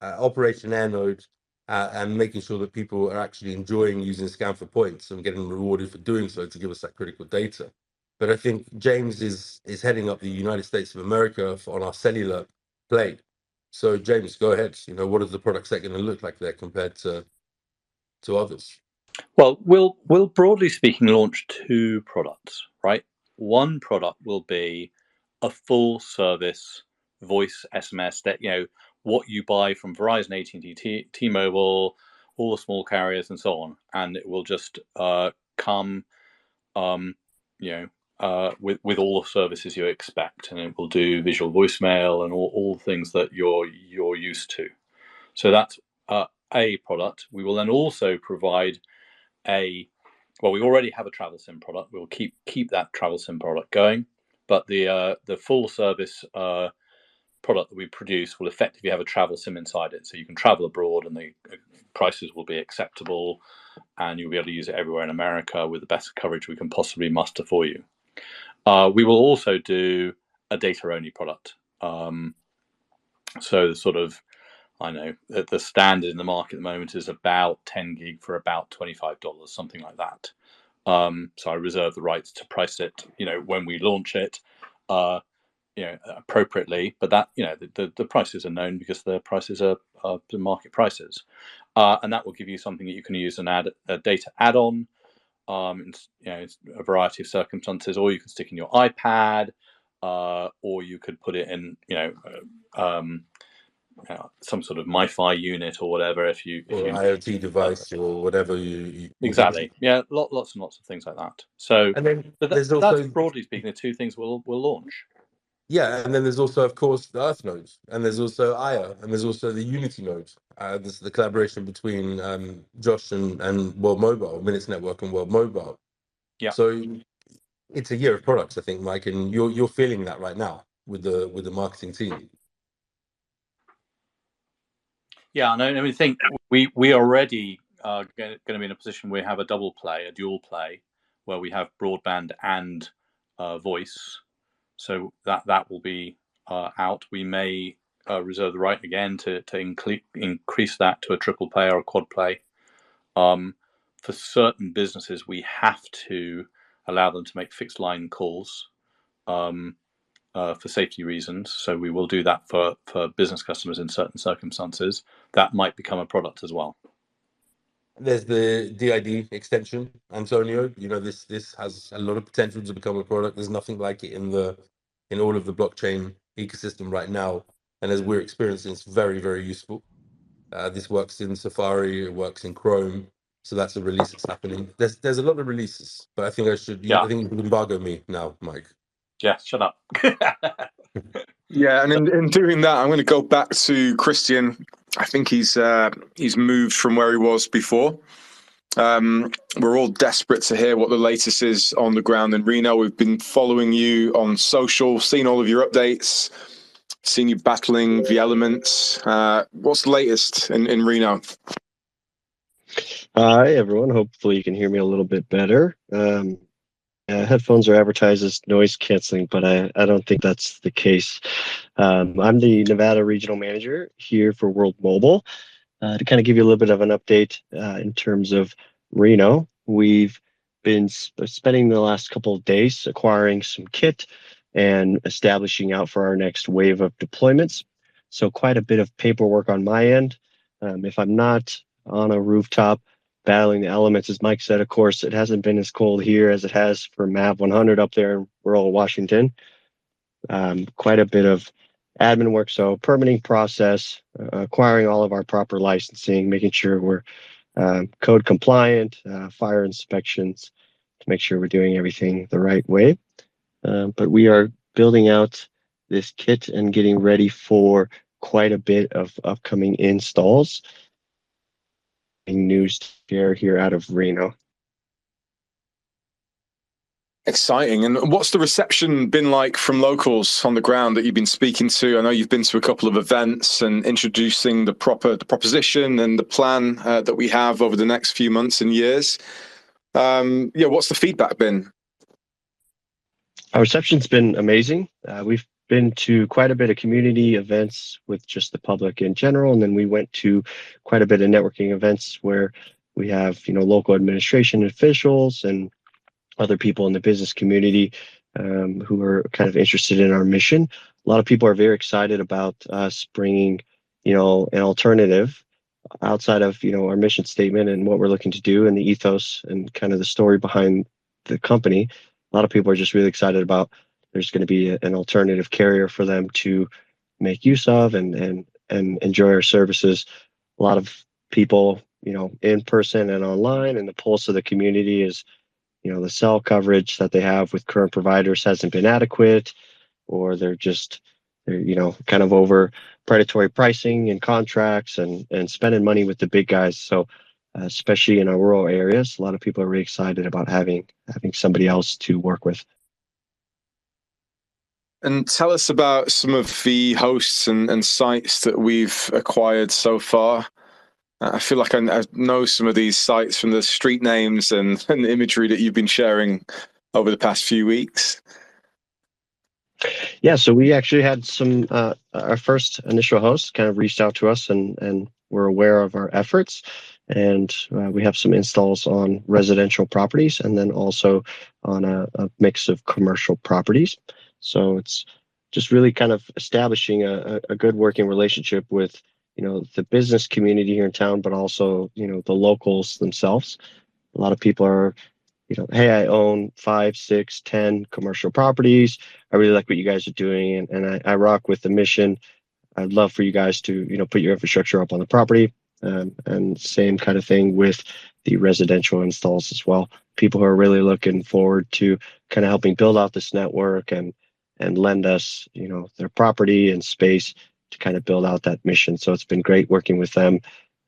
Operation Air Node, and making sure that people are actually enjoying using Scan for Points and getting rewarded for doing so to give us that critical data. But I think James is heading up the United States of America on our cellular play. So James, go ahead. What is the product set going to look like there compared to others? Well, we'll broadly speaking launch 2 products, right? One product will be a full service voice SMS that, what you buy from Verizon, AT&T, T-Mobile, all the small carriers and so on, and it will just come, with all the services you expect, and it will do visual voicemail and all the things that you're used to. So that's a product. We will then also provide we already have a travel sim product. We'll keep that travel sim product going, but the full service product that we produce will effectively have a travel sim inside it, so you can travel abroad and the prices will be acceptable, and you'll be able to use it everywhere in America with the best coverage we can possibly muster for you. We will also do a data-only product. So the sort of, I know that the standard in the market at the moment is about 10 gig for about $25, something like that. So I reserve the rights to price it, when we launch it, appropriately. But that, the prices are known because the prices are the market prices, and that will give you something that you can use a data add-on. In a variety of circumstances, or you can stick in your iPad, or you could put it in, some sort of MiFi unit or whatever. If you IoT device or whatever you exactly, lots and lots of things like that. So, and then that's broadly speaking the 2 things we'll launch. Yeah, and then there's also, of course, the Earth nodes, and there's also Aya, and there's also the Unity nodes. This is the collaboration between Josh and World Mobile, Minutes Network and World Mobile. Yeah. So it's a year of products, I think, Mike, and you're feeling that right now with the marketing team. Yeah, no, I think we already are going to be in a position where we have a dual play, where we have broadband and voice. So that will be out. We may reserve the right again to increase that to a triple play or a quad play. For certain businesses, we have to allow them to make fixed line calls, for safety reasons. So we will do that for business customers in certain circumstances. That might become a product as well. There's the DID extension, Antonio. This has a lot of potential to become a product. There's nothing like it in all of the blockchain ecosystem right now, and as we're experiencing, it's very, very useful. This works in Safari, it works in Chrome, so that's a release that's happening. There's a lot of releases, but I think I should embargo me now, Mike. Yeah, shut up. Yeah, and in doing that, I'm going to go back to Christian. I think he's moved from where he was before. We're all desperate to hear what the latest is on the ground in Reno. We've been following you on social, seen all of your updates, seen you battling the elements. What's the latest in Reno? Hi, everyone. Hopefully you can hear me a little bit better. Headphones are advertised as noise canceling, but I don't think that's the case. I'm the Nevada Regional Manager here for World Mobile. To kind of give you a little bit of an update in terms of Reno, we've been spending the last couple of days acquiring some kit and establishing out for our next wave of deployments. So quite a bit of paperwork on my end. If I'm not on a rooftop battling the elements, as Mike said, of course, it hasn't been as cold here as it has for MAV 100 up there in rural Washington. Quite a bit of admin work, so permitting process, acquiring all of our proper licensing, making sure we're code compliant, fire inspections to make sure we're doing everything the right way. But we are building out this kit and getting ready for quite a bit of upcoming installs. News to share here out of Reno. Exciting. And what's the reception been like from locals on the ground that you've been speaking to? I know you've been to a couple of events and introducing the proposition and the plan that we have over the next few months and years. What's the feedback been? Our reception's been amazing. We've been to quite a bit of community events with just the public in general, and then we went to quite a bit of networking events where we have, local administration officials and other people in the business community who are kind of interested in our mission. A lot of people are very excited about us bringing, an alternative outside of, our mission statement and what we're looking to do and the ethos and kind of the story behind the company. A lot of people are just really excited about there's going to be an alternative carrier for them to make use of and enjoy our services. A lot of people, in person and online, and the pulse of the community is, the cell coverage that they have with current providers hasn't been adequate, or they're kind of over predatory pricing and contracts and spending money with the big guys. So especially in our rural areas, a lot of people are really excited about having somebody else to work with. And tell us about some of the hosts and sites that we've acquired so far. I feel like I know some of these sites from the street names and the imagery that you've been sharing over the past few weeks. Yeah, so we actually had some, our first initial hosts kind of reached out to us and were aware of our efforts. And we have some installs on residential properties and then also on a mix of commercial properties. So it's just really kind of establishing a good working relationship with, the business community here in town, but also, the locals themselves. A lot of people are, hey, I own 5, 6, 10 commercial properties. I really like what you guys are doing, and I rock with the mission. I'd love for you guys to, put your infrastructure up on the property. And same kind of thing with the residential installs as well. People who are really looking forward to kind of helping build out this network and lend us, their property and space to kind of build out that mission. So it's been great working with them.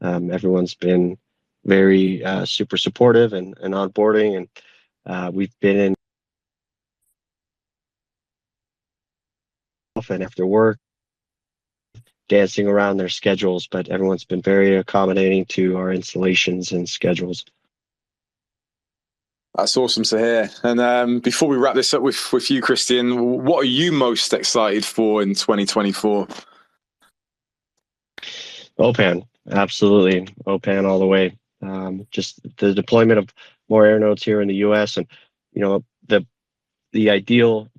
Everyone's been very super supportive and onboarding, and we've been in often after work, dancing around their schedules, but everyone's been very accommodating to our installations and schedules. That's awesome to hear. And before we wrap this up with you, Christian, what are you most excited for in 2024? OPAN, absolutely. OPAN all the way. Just the deployment of more air nodes here in the U.S. and, the ideal,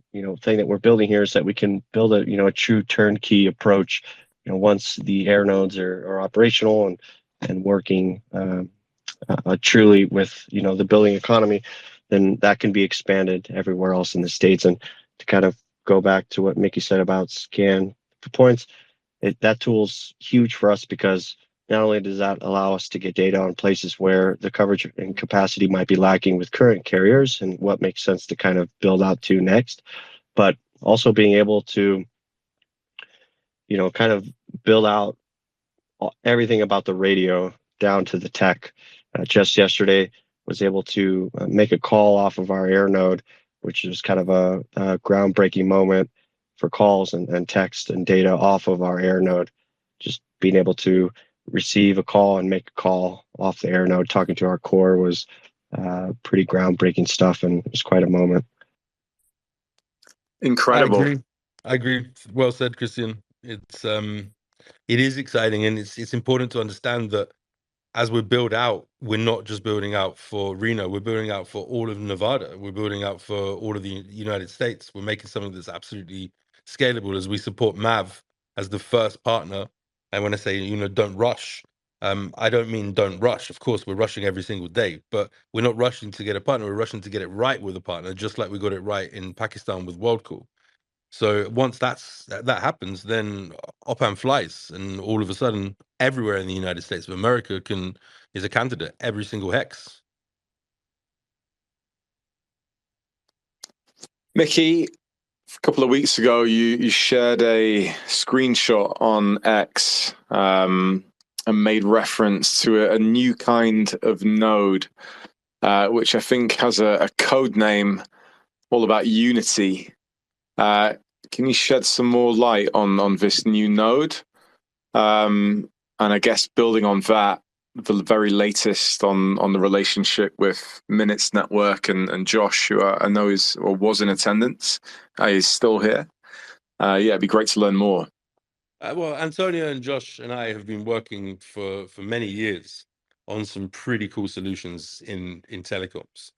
thing that we're building here is that we can build a true turnkey approach. Once the air nodes are operational and working truly with the building economy, then that can be expanded everywhere else in the States. And to kind of go back to what Micky said about scan for points, that tool's huge for us, because not only does that allow us to get data on places where the coverage and capacity might be lacking with current carriers and what makes sense to kind of build out to next, but also being able to kind of build out everything about the radio down to the tech. Just yesterday was able to make a call off of our air node, which is kind of a groundbreaking moment for calls and text and data off of our air node. Just being able to receive a call and make a call off the air node, talking to our core, was pretty groundbreaking stuff, and it was quite a moment. Incredible. I agree. Well said, Christian. It is exciting, and it's important to understand that as we build out, we're not just building out for Reno, we're building out for all of Nevada. We're building out for all of the United States. We're making something that's absolutely scalable as we support MAV as the first partner. And when I say, don't rush, I don't mean don't rush. Of course, we're rushing every single day, but we're not rushing to get a partner. We're rushing to get it right with a partner, just like we got it right in Pakistan with WorldCool. So once that happens, then OPAM flies, and all of a sudden, everywhere in the United States of America is a candidate, every single hex. Micky, a couple of weeks ago, you shared a screenshot on X and made reference to a new kind of node, which I think has a code name all about unity. Can you shed some more light on this new node? And I guess building on that, the very latest on the relationship with Minutes Network and Josh, who I know was in attendance, is still here. It'd be great to learn more. Well, Antonio and Josh and I have been working for many years on some pretty cool solutions in telecoms.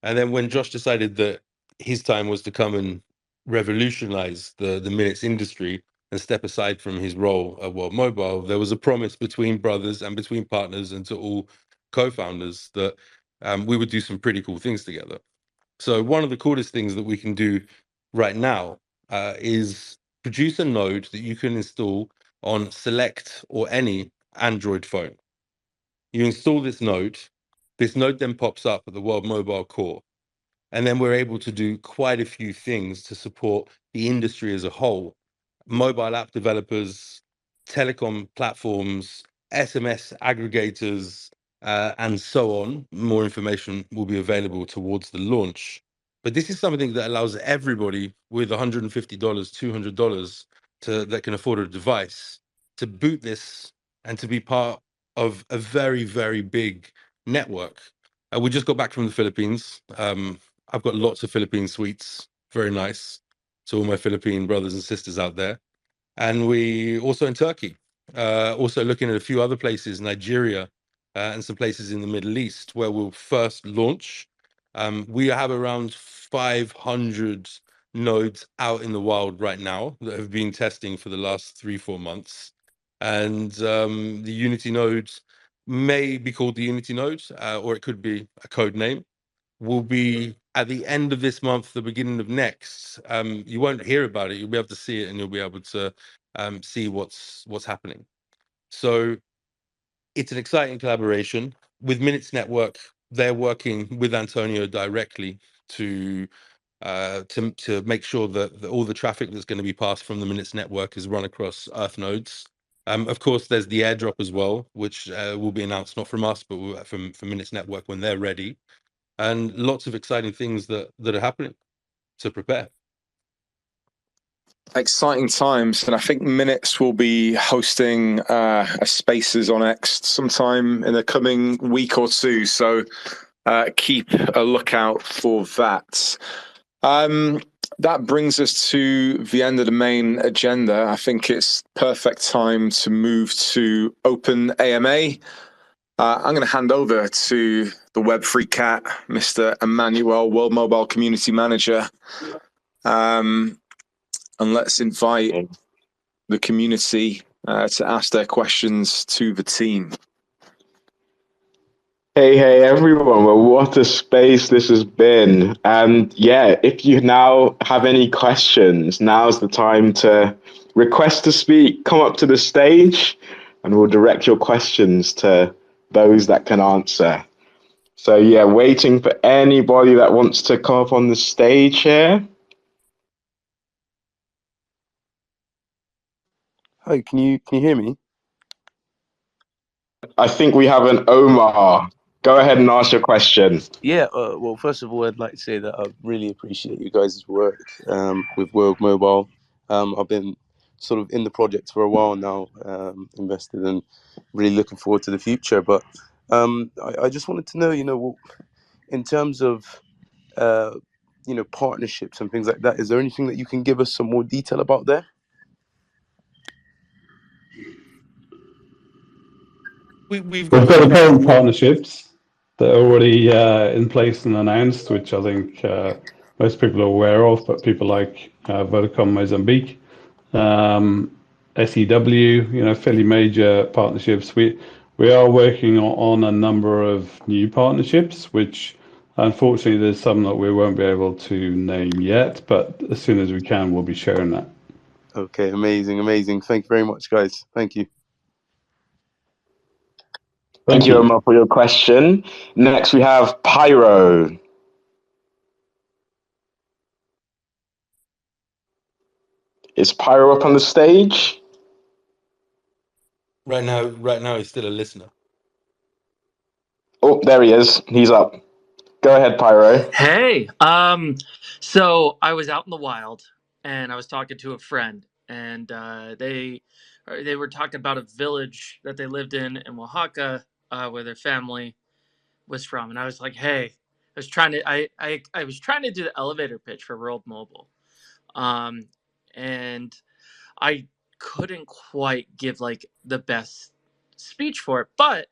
And then when Josh decided that his time was to come and revolutionize the minutes industry and step aside from his role at World Mobile, there was a promise between brothers and between partners and to all co-founders that we would do some pretty cool things together. So one of the coolest things that we can do right now is produce a node that you can install on select or any Android phone. You install this node then pops up at the World Mobile core. And then we're able to do quite a few things to support the industry as a whole. Mobile app developers, telecom platforms, SMS aggregators, and so on. More information will be available towards the launch. But this is something that allows everybody with $150, $200 that can afford a device to boot this and to be part of a very, very big network. We just got back from the Philippines. I've got lots of Philippine sweets, very nice, to all my Philippine brothers and sisters out there. And we also in Turkey, also looking at a few other places, Nigeria, and some places in the Middle East where we'll first launch. We have around 500 nodes out in the wild right now that have been testing for the last 3-4 months. And the Unity nodes may be called the Unity node, or it could be a code name. Will be at the end of this month, the beginning of next. You won't hear about it. You'll be able to see it, and you'll be able to see what's happening. So it's an exciting collaboration with Minutes Network. They're working with Antonio directly to make sure that all the traffic that's going to be passed from the Minutes Network is run across Earth nodes. Of course, there's the airdrop as well, which will be announced not from us, but from Minutes Network when they're ready. And lots of exciting things that are happening to prepare. Exciting times, and I think Minutes will be hosting a Spaces on X sometime in the coming week or two, so keep a lookout for that. That brings us to the end of the main agenda. I think it's perfect time to move to Open AMA. I'm going to hand over to the Web3 cat, Mr. Emmanuel, World Mobile Community Manager. And let's invite the community to ask their questions to the team. Hey, everyone. Well, what a space this has been. And yeah, if you now have any questions, now's the time to request to speak, come up to the stage, and we'll direct your questions to those that can answer. So yeah, waiting for anybody that wants to come up on the stage here. Hi, can you hear me? I think we have an Omar. Go ahead and ask your question. Yeah, well, first of all, I'd like to say that I really appreciate you guys' work with World Mobile. I've been sort of in the project for a while now, invested, and really looking forward to the future. But I just wanted to know, in terms of, partnerships and things like that, is there anything that you can give us some more detail about there? We've We've got got the some current partnerships that are already in place and announced, which I think most people are aware of, but people like Vodacom Mozambique, SEW, fairly major partnerships. We are working on a number of new partnerships, which unfortunately there's some that we won't be able to name yet, but as soon as we can, we'll be sharing that. Okay, amazing. Thank you very much, guys. Thank you. Thank you, Omar, for your question. Next, we have Pyro. Is Pyro up on the stage? Right now, he's still a listener. Oh, there he is. He's up. Go ahead, Pyro. Hey, so I was out in the wild and I was talking to a friend, and they were talking about a village that they lived in Oaxaca, where their family was from, and I was like, hey, I was trying to do the elevator pitch for World Mobile, and I couldn't quite give like the best speech for it, but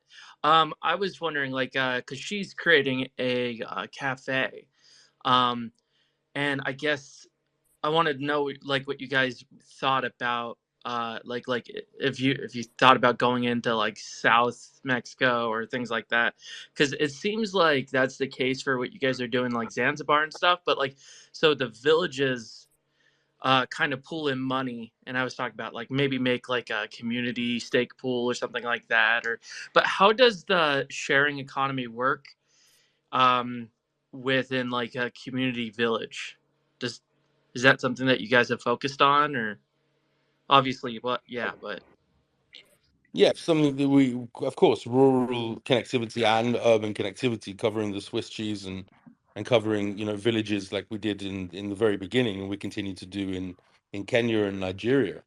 I was wondering, like, because she's creating a cafe, and I guess I wanted to know like what you guys thought about like if you thought about going into like South Mexico or things like that, because it seems like that's the case for what you guys are doing, like Zanzibar and stuff, but like, so the villages kind of pool in money, and I was talking about like maybe make like a community stake pool or something like that, or but how does the sharing economy work within like a community village? Is that something that you guys have focused on, or obviously but Yeah, something that we, of course, rural connectivity and urban connectivity, covering the Swiss cheese and covering, villages like we did in the very beginning, and we continue to do in Kenya and Nigeria.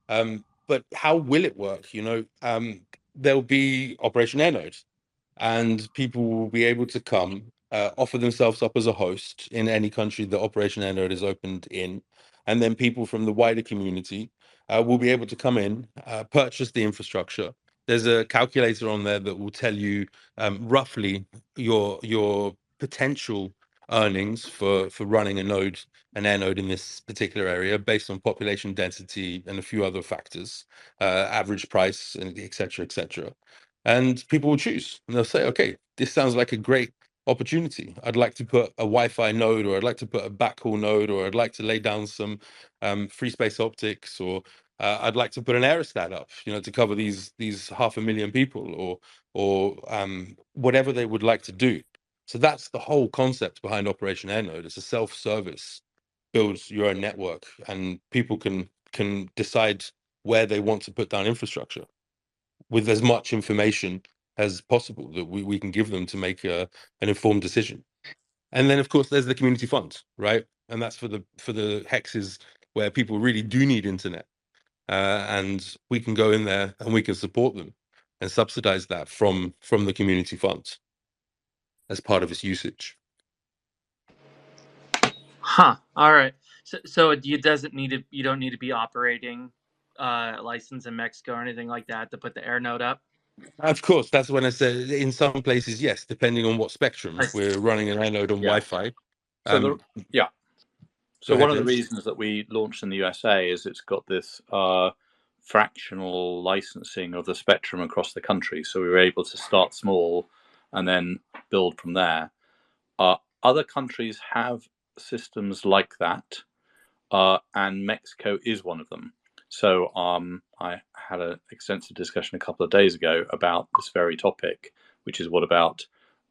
But how will it work? There'll be Operation Airnode, and people will be able to come, offer themselves up as a host in any country that Operation Airnode is opened in, and then people from the wider community will be able to come in, purchase the infrastructure. There's a calculator on there that will tell you roughly your potential earnings for running an air node in this particular area, based on population density and a few other factors, average price, and et cetera, and people will choose, and they'll say, okay, this sounds like a great opportunity. I'd like to put a Wi-Fi node, or I'd like to put a backhaul node, or I'd like to lay down some free space optics, or I'd like to put an aerostat up, to cover these 500,000 people, or whatever they would like to do. So that's the whole concept behind Operation Airnode. It's a self-service, build your own network, and people can decide where they want to put down infrastructure with as much information as possible that we can give them to make an informed decision. And then, of course, there's the community fund, right? And that's for the hexes where people really do need internet, and we can go in there and we can support them and subsidize that from the community fund as part of its usage. All right, so you don't need to be operating license in Mexico or anything like that to put the air node up? Of course, that's when I said in some places, yes, depending on what spectrum we're running an air node on Wi-Fi. So one of the reasons that we launched in the USA is it's got this fractional licensing of the spectrum across the country. So we were able to start small and then build from there. Other countries have systems like that, and Mexico is one of them. So I had an extensive discussion a couple of days ago about this very topic, which is what about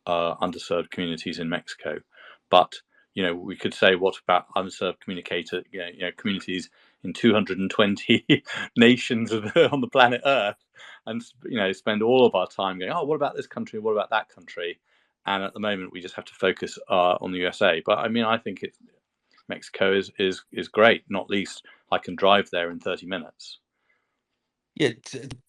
underserved communities in Mexico. But we could say, what about underserved communities in 220 nations on the planet Earth, and spend all of our time going, oh, what about this country? What about that country? And at the moment, we just have to focus on the USA. But I mean, I think Mexico is great. Not least, I can drive there in 30 minutes. Yeah,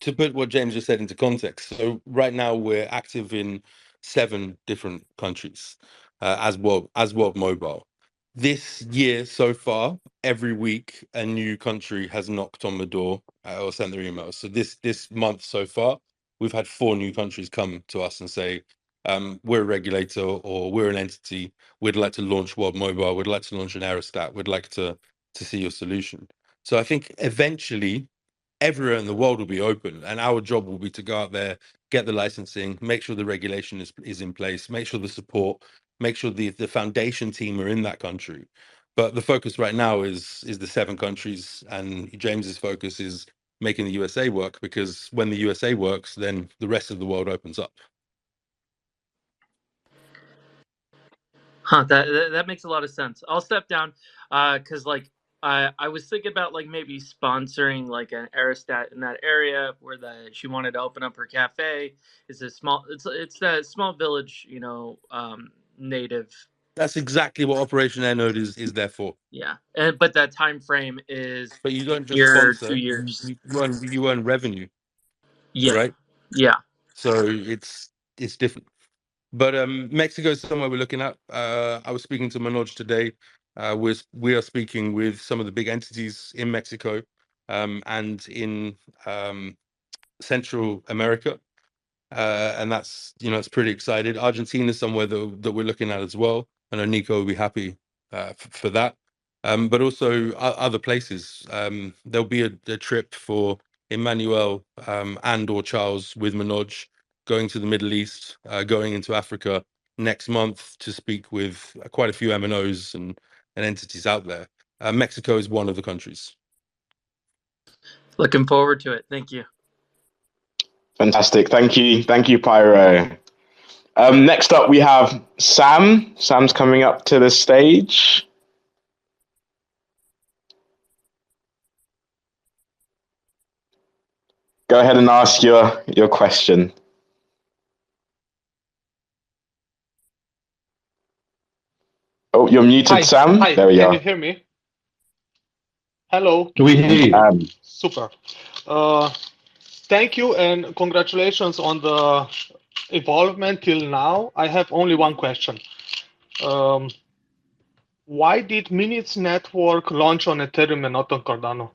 to put what James just said into context. So right now we're active in 7 different countries as well mobile. This year so far, every week a new country has knocked on the door or sent their emails. So this month so far, we've had 4 new countries come to us and say, we're a regulator or we're an entity. We'd like to launch World Mobile. We'd like to launch an aerostat. We'd like to see your solution. So I think eventually everywhere in the world will be open, and our job will be to go out there, get the licensing, make sure the regulation is in place, make sure the support, make sure the foundation team are in that country. But the focus right now is the 7 countries, and James's focus is making the USA work, because when the USA works, then the rest of the world opens up. That makes a lot of sense. I'll step down because I was thinking about maybe sponsoring an aerostat in that area where she wanted to open up her cafe. It's that small village, native. That's exactly what Operation Airnode is there for. Yeah, but that time frame is. But you don't just year, sponsor. 2 years. You earn revenue. Yeah. Right. Yeah. So it's different. But Mexico is somewhere we're looking at. I was speaking to Manoj today. We are speaking with some of the big entities in Mexico and in Central America. And that's, it's pretty excited. Argentina is somewhere that we're looking at as well. I know Nico will be happy for that. But also other places. There'll be a trip for Emmanuel and or Charles with Manoj going to the Middle East, going into Africa next month to speak with quite a few MNOs and entities out there. Mexico is one of the countries. Looking forward to it. Thank you. Fantastic. Thank you, Pyro. Next up, we have Sam. Sam's coming up to the stage. Go ahead and ask your question. Oh, you're muted, Hi. Sam. Hi. There we Can are. you hear me? Hello. We hear you. Super. Thank you and congratulations on the involvement till now. I have only one question. Why did Minutes Network launch on Ethereum and not on Cardano?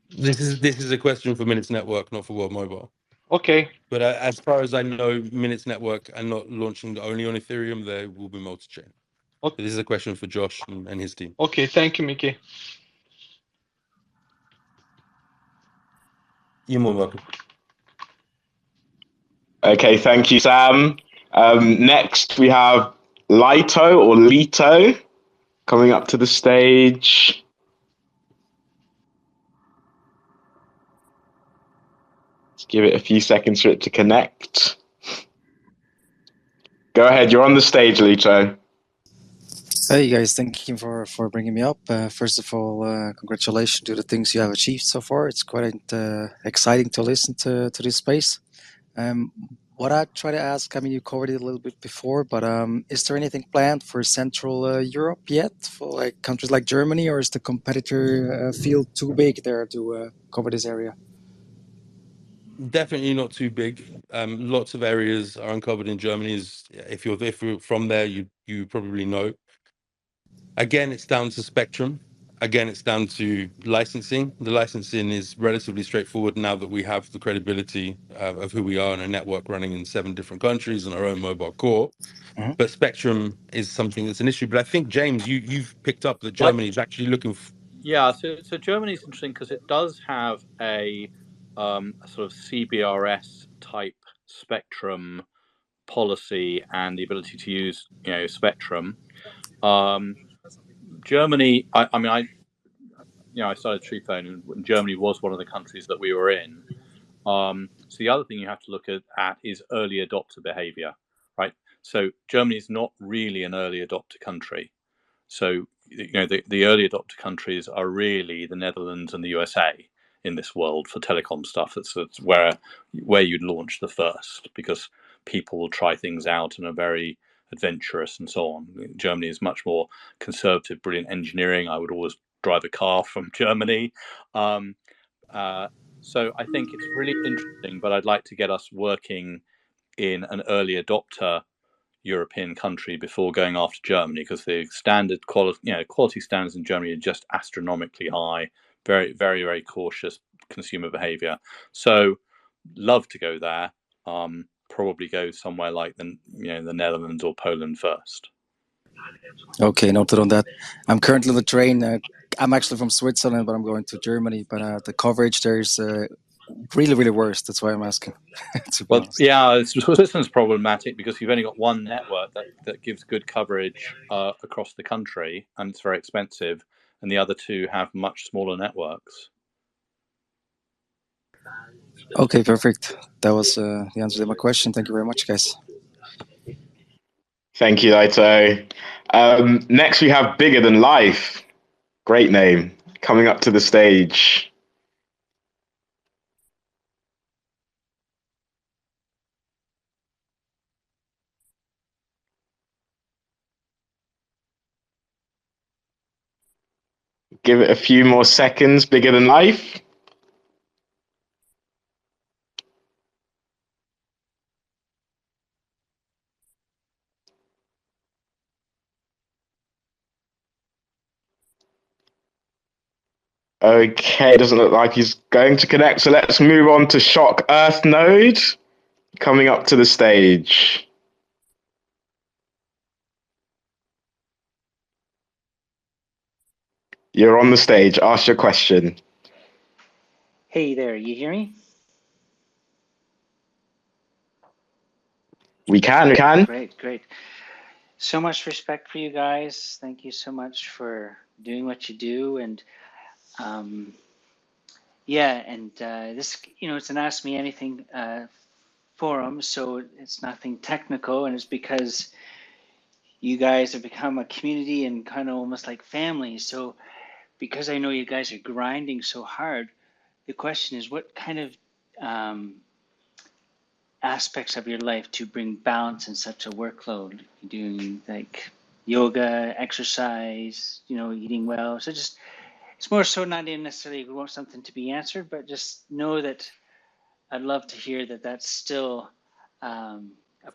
This is a question for Minutes Network, not for World Mobile. Okay. But as far as I know, Minutes Network are not launching only on Ethereum. They will be multi-chain. Okay. This is a question for Josh and his team. Okay, thank you, Micky. You're more welcome. Okay, thank you, Sam. Next, we have Lito coming up to the stage. Let's give it a few seconds for it to connect. Go ahead, you're on the stage, Lito. Hey guys, thank you for bringing me up. First of all, congratulations to the things you have achieved so far. It's quite exciting to listen to this space. What I try to ask, I mean, you covered it a little bit before, but is there anything planned for Central Europe yet, for countries like Germany, or is the competitor field too big there to cover this area? Definitely not too big. Lots of areas are uncovered in Germany. If you're from there, you probably know. Again, it's down to spectrum. Again, it's down to licensing. The licensing is relatively straightforward now that we have the credibility of who we are in a network running in 7 different countries and our own mobile core. But spectrum is something that's an issue. But I think, James, you've picked up that Germany is actually looking for... Yeah, so Germany is interesting because it does have a sort of CBRS type spectrum policy and the ability to use, spectrum. Germany, I started TruePhone, and Germany was one of the countries that we were in. So the other thing you have to look at is early adopter behavior, right? So Germany is not really an early adopter country. So the early adopter countries are really the Netherlands and the USA in this world for telecom stuff. That's where you'd launch the first, because people will try things out and are very adventurous and so on. Germany is much more conservative, brilliant engineering. I would always drive a car from Germany. So I think it's really interesting, but I'd like to get us working in an early adopter European country before going after Germany, because the standard quality standards in Germany are just astronomically high. Very, very, very cautious consumer behavior. So love to go there. Probably go somewhere like the Netherlands or Poland first. Okay, noted on that. I'm currently on the train. I'm actually from Switzerland, but I'm going to Germany. But the coverage there is really, really worse. That's why I'm asking. Yeah, Switzerland's problematic because you've only got one network that gives good coverage across the country, and it's very expensive, and the other two have much smaller networks. Okay, perfect. That was the answer to my question. Thank you very much, guys. Thank you, Laito. Next, we have Bigger Than Life. Great name. Coming up to the stage. Give it a few more seconds. Bigger Than Life. Okay, doesn't look like he's going to connect, so let's move on to Shock Earth Node, coming up to the stage. You're on the stage, ask your question. Hey there, you hear me? We can. Great. So much respect for you guys. Thank you so much for doing what you do. And this, it's an Ask Me Anything forum, so it's nothing technical, and it's because you guys have become a community and kind of almost like family. So because I know you guys are grinding so hard, the question is, what kind of aspects of your life to bring balance in such a workload? You're doing like yoga, exercise, eating well. So just, it's more so not necessarily we want something to be answered, but just know that I'd love to hear that that's still a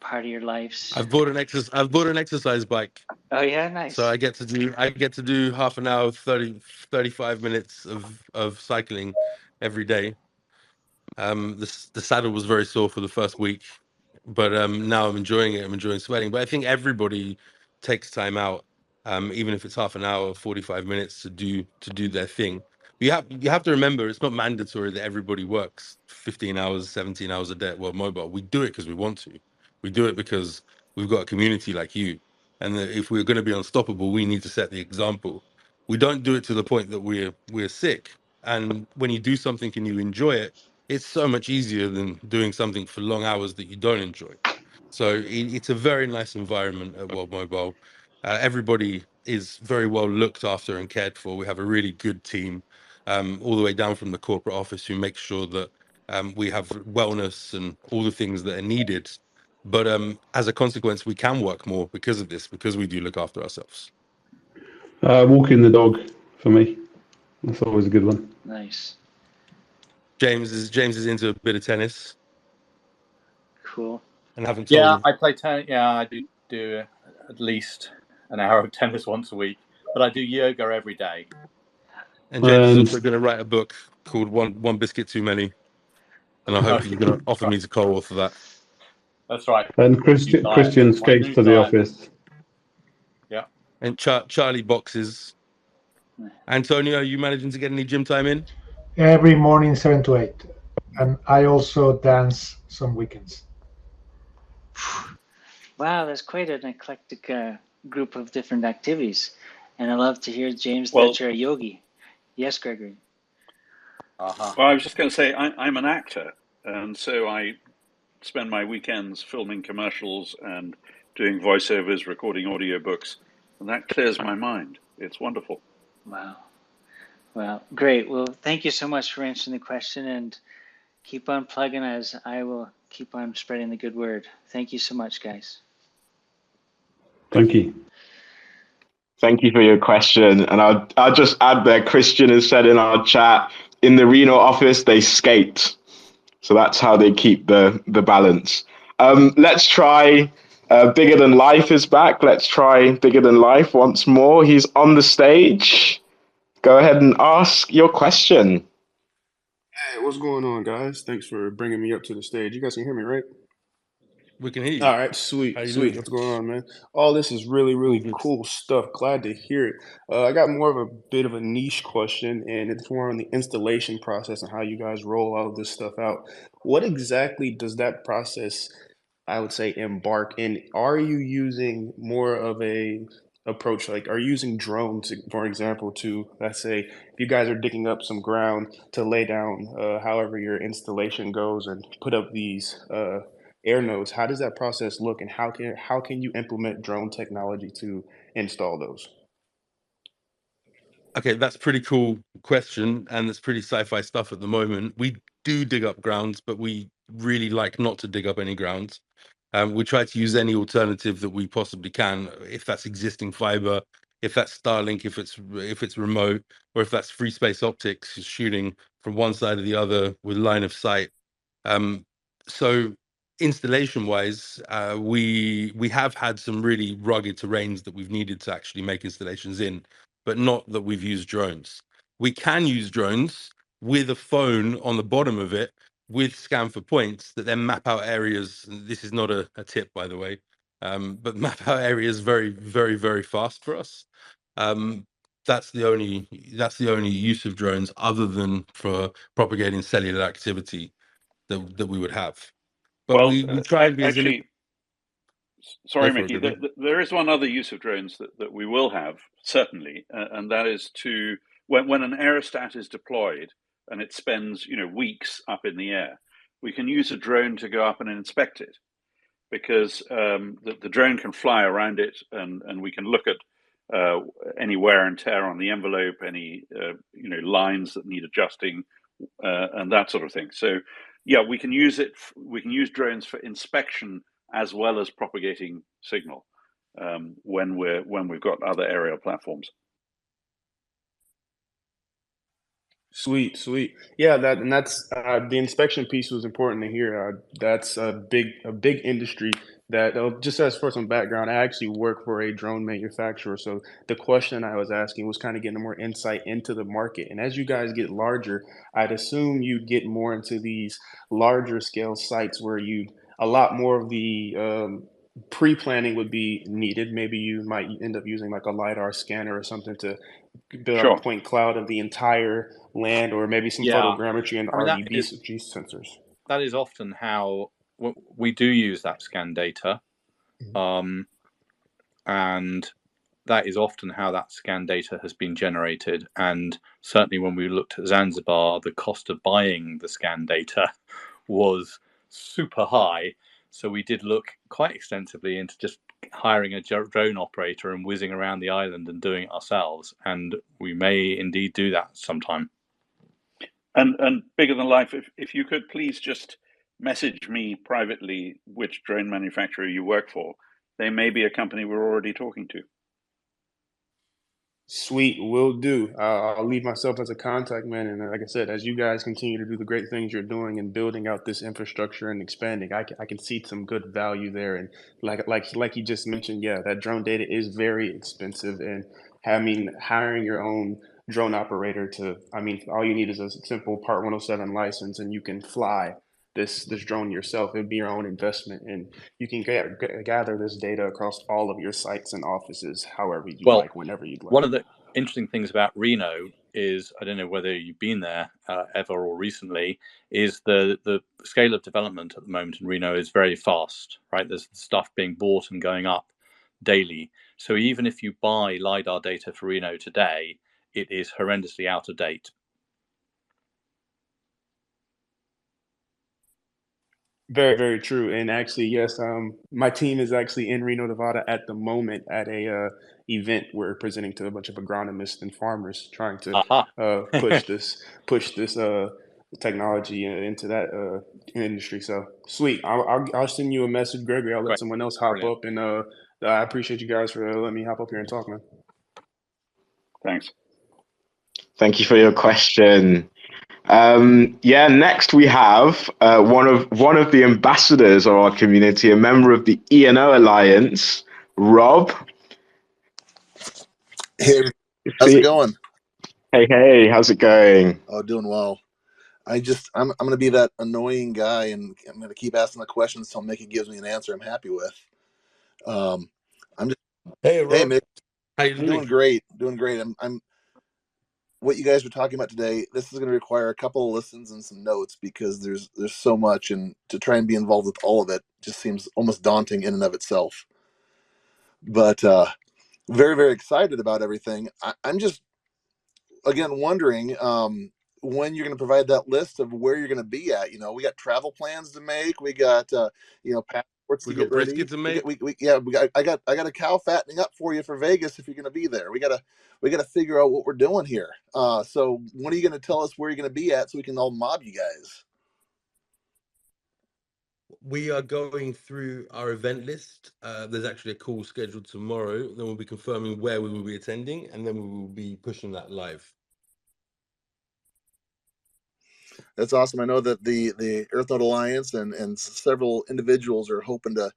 part of your lives. I've bought an exercise bike. Oh yeah, nice. So I get to do half an hour, 35 minutes of cycling every day. The saddle was very sore for the first week, but now I'm enjoying it. I'm enjoying sweating. But I think everybody takes time out, even if it's half an hour, 45 minutes to do their thing. You have to remember, it's not mandatory that everybody works 15 hours, 17 hours a day at World Mobile. We do it because we want to. We do it because we've got a community like you. And if we're going to be unstoppable, we need to set the example. We don't do it to the point that we're sick. And when you do something and you enjoy it, it's so much easier than doing something for long hours that you don't enjoy. So it's a very nice environment at World Mobile. Everybody is very well looked after and cared for. We have a really good team, all the way down from the corporate office, who make sure that we have wellness and all the things that are needed. But as a consequence, we can work more because of this, because we do look after ourselves. Walking the dog for me. That's always a good one. Nice. James is into a bit of tennis. Cool. And I haven't told him. I play tennis. Yeah, I do at least an hour of tennis once a week, but I do yoga every day. And James is And also going to write a book called One Biscuit Too Many. And I hope you're going to offer me to co-author that. That's right. and New diet. Christian My skates new to the diet. office. Yeah. And Charlie boxes. Antonio, are you managing to get any gym time in? Every morning, 7 to 8. And I also dance some weekends. Wow, that's quite an eclectic group of different activities. And I love to hear, James, Well, that you're a yogi. Yes, Gregory. Uh-huh. Well, I was just going to say, I'm an actor, and so I spend my weekends filming commercials and doing voiceovers, recording audiobooks, and that clears my mind. It's wonderful. Wow. Well, great. Well, thank you so much for answering the question, and keep on plugging as I will keep on spreading the good word. Thank you so much, guys. Thank you. Thank you for your question. And I'll just add there, Christian has said in our chat, in the Reno office, they skate. So that's how they keep the balance. Let's try Bigger Than Life is back. Let's try Bigger Than Life once more. He's on the stage. Go ahead and ask your question. Hey, what's going on, guys? Thanks for bringing me up to the stage. You guys can hear me, right? We can hear you. All right, sweet, How you sweet. doing? What's going on, man? All this is really, All really good. cool stuff. Glad to hear it. I got more of a bit of a niche question, and it's more on the installation process and how you guys roll all of this stuff out. What exactly does that process, I would say, embark in? Are you using more of a approach, like are you using drones, for example, to, let's say, if you guys are digging up some ground to lay down however your installation goes and put up these air nodes, how does that process look, and how can you implement drone technology to install those? Okay, that's pretty cool question, and it's pretty sci-fi stuff at the moment. We do dig up grounds, but we really like not to dig up any grounds. We try to use any alternative that we possibly can, if that's existing fiber, if that's Starlink, if it's remote, or if that's free space optics, shooting from one side or the other with line of sight. So installation wise, we have had some really rugged terrains that we've needed to actually make installations in, but not that we've used drones. We can use drones with a phone on the bottom of it with scan for points that then map out areas. This is not a tip, by the way, but map out areas very, very, very fast for us. That's the only use of drones other than for propagating cellular activity that we would have. But Well, we try and be as actually, Go sorry, for it, Micky, Gregory. there is one other use of drones that we will have, certainly, and that is to, when an aerostat is deployed and it spends weeks up in the air, we can use a drone to go up and inspect it, because the drone can fly around it, and we can look at any wear and tear on the envelope, any lines that need adjusting, and that sort of thing. So yeah, we can use it. We can use drones for inspection as well as propagating signal when we've got other aerial platforms. Sweet, sweet. Yeah, that's the inspection piece was important to hear. That's a big industry that just as for some background, I actually work for a drone manufacturer. So the question I was asking was kind of getting more insight into the market. And as you guys get larger, I'd assume you'd get more into these larger scale sites where a lot more of the pre-planning would be needed. Maybe you might end up using like a LiDAR scanner or something to build out Sure. a point cloud of the entire land, or maybe some photogrammetry and RGB sensors. That is often how we do use that scan data, and that is often how that scan data has been generated. And certainly when we looked at Zanzibar, the cost of buying the scan data was super high. So we did look quite extensively into just hiring a drone operator and whizzing around the island and doing it ourselves. And we may indeed do that sometime. And Bigger Than Life, if you could please just message me privately which drone manufacturer you work for. They may be a company we're already talking to. Sweet, will do. I'll leave myself as a contact man, and like I said, as you guys continue to do the great things you're doing and building out this infrastructure and expanding, I can see some good value there. And like you just mentioned, yeah, that drone data is very expensive, and hiring your own drone operator to, I mean, all you need is a simple Part 107 license and you can fly this drone yourself. It'd be your own investment, and you can gather this data across all of your sites and offices however you'd like, whenever you'd like. One of the interesting things about Reno is, I don't know whether you've been there ever or recently, is the scale of development at the moment in Reno is very fast, right? There's stuff being bought and going up daily. So even if you buy LiDAR data for Reno today, it is horrendously out of date. Very, very true. And actually, yes, my team is actually in Reno, Nevada at the moment at a event. We're presenting to a bunch of agronomists and farmers, trying to push this technology into that industry. So sweet. I'll send you a message, Gregory. I'll let someone else hop up, and I appreciate you guys for letting me hop up here and talk, man. Thanks. Thank you for your question. Next we have one of the ambassadors of our community, a member of the E&O Alliance, Rob. Hey, how's it going? Hey, how's it going? Oh, doing well. I'm going to be that annoying guy, and I'm going to keep asking the questions until Micky gives me an answer I'm happy with. Hey, Rob. Hey, Mick. How you doing? Doing great. I'm what you guys were talking about today. This is going to require a couple of listens and some notes because there's so much, and to try and be involved with all of it just seems almost daunting in and of itself. But very, very excited about everything. I'm just again wondering when you're going to provide that list of where you're going to be at. We got travel plans to make. We got passports to get ready. Brisket to make. I got a cow fattening up for you for Vegas if you're going to be there. We gotta figure out what we're doing here. So when are you going to tell us where you're going to be at so we can all mob you guys? We are going through our event list. There's actually a call scheduled tomorrow. Then we'll be confirming where we will be attending, and then we will be pushing that live. That's awesome. I know that the EarthNode Alliance and several individuals are hoping to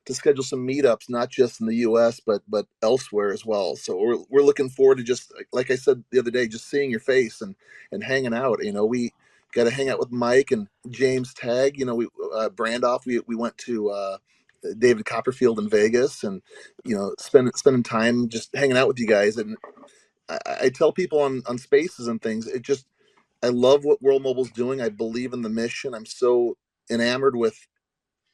schedule some meetups, not just in the U.S. but elsewhere as well. So we're looking forward to, just like I said the other day, just seeing your face and hanging out. We got to hang out with Mike and James Tagg. We Brandoff. We went to David Copperfield in Vegas, and spending time just hanging out with you guys. And I tell people on spaces and things, I love what World Mobile's doing. I believe in the mission. I'm so enamored with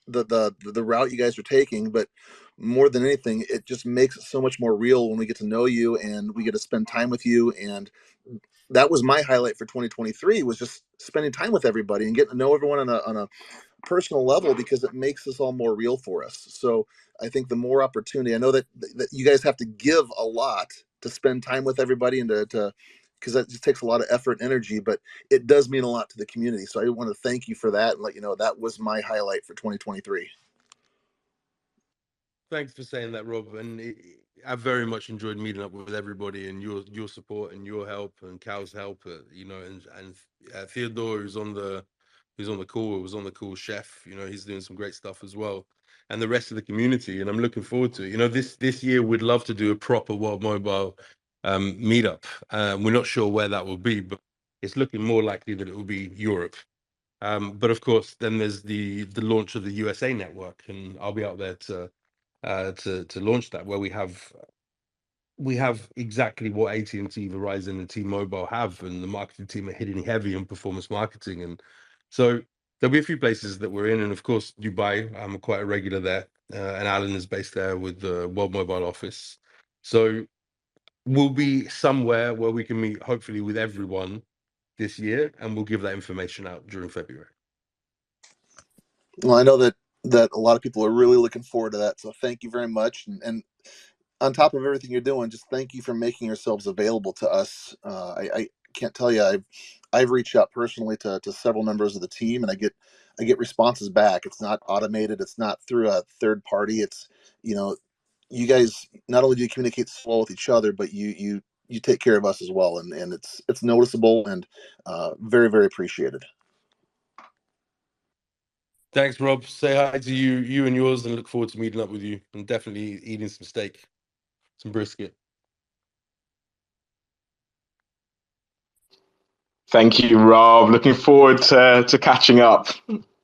the route you guys are taking, but more than anything, it just makes it so much more real when we get to know you and we get to spend time with you. And that was my highlight for 2023, was just spending time with everybody and getting to know everyone on a personal level, because it makes this all more real for us. So I think the more opportunity, I know that you guys have to give a lot to spend time with everybody and to because that just takes a lot of effort and energy, but it does mean a lot to the community. So I want to thank you for that and let you know that was my highlight for 2023. Thanks for saying that, Rob. And I very much enjoyed meeting up with everybody, and your support and your help and Cal's help. And Theodore, who's on the call, was on the call. Chef, he's doing some great stuff as well, and the rest of the community. And I'm looking forward to it. This year we'd love to do a proper World Mobile meetup. We're not sure where that will be, but it's looking more likely that it will be Europe. But of course, then there's the launch of the USA network, and I'll be out there to launch that, where we have exactly what AT&T, Verizon, and T-Mobile have, and the marketing team are hitting heavy on performance marketing. And so there'll be a few places that we're in, and of course Dubai. I'm quite a regular there, and Alan is based there with the World Mobile office. So we'll be somewhere where we can meet, hopefully, with everyone this year, and we'll give that information out during February. Well, I know that a lot of people are really looking forward to that. So thank you very much. And on top of everything you're doing, just thank you for making yourselves available to us. I can't tell you, I've reached out personally to several members of the team, and I get responses back. It's not automated. It's not through a third party. It's, you guys, not only do you communicate so well with each other, but you take care of us as well. And it's noticeable and very, very appreciated. Thanks, Rob. Say hi to you and yours, and look forward to meeting up with you, and definitely eating some steak, some brisket. Thank you, Rob. Looking forward to catching up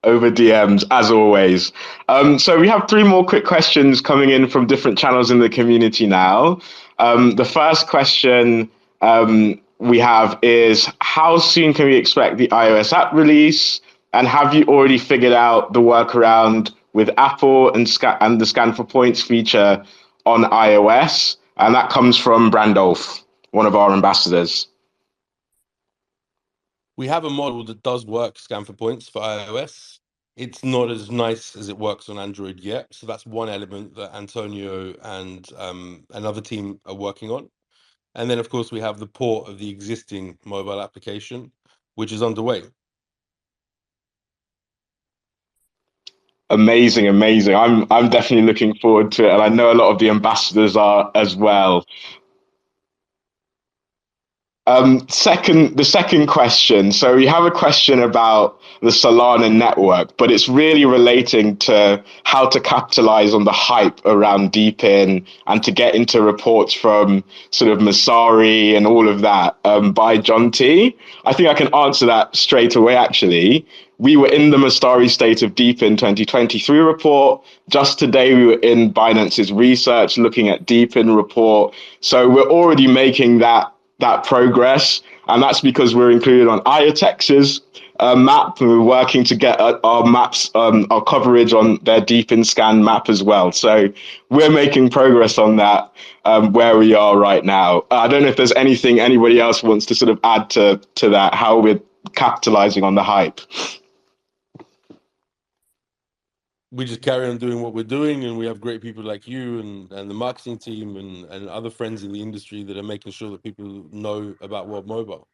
over DMs as always. So we have 3 more quick questions coming in from different channels in the community now. The first question we have is, how soon can we expect the iOS app release? And have you already figured out the workaround with Apple and the scan for points feature on iOS? And that comes from Brandolph, one of our ambassadors. We have a model that does work scan for points for iOS. It's not as nice as it works on Android yet. So that's one element that Antonio and another team are working on. And then, of course, we have the port of the existing mobile application, which is underway. Amazing. I'm definitely looking forward to it, and I know a lot of the ambassadors are as well. The second question. So we have a question about the Solana network, but it's really relating to how to capitalize on the hype around Deepin and to get into reports from sort of Masari and all of that by John T. I think I can answer that straight away, actually. We were in the Masari State of Deepin 2023 report. Just today, we were in Binance's research looking at Deepin report. So we're already making that progress, and that's because we're included on IOTEX's map, and we're working to get our maps, our coverage on their Deepin scan map as well. So we're making progress on that where we are right now. I don't know if there's anything anybody else wants to sort of add to that, how we're capitalizing on the hype. We just carry on doing what we're doing, and we have great people like you and the marketing team and other friends in the industry that are making sure that people know about World Mobile.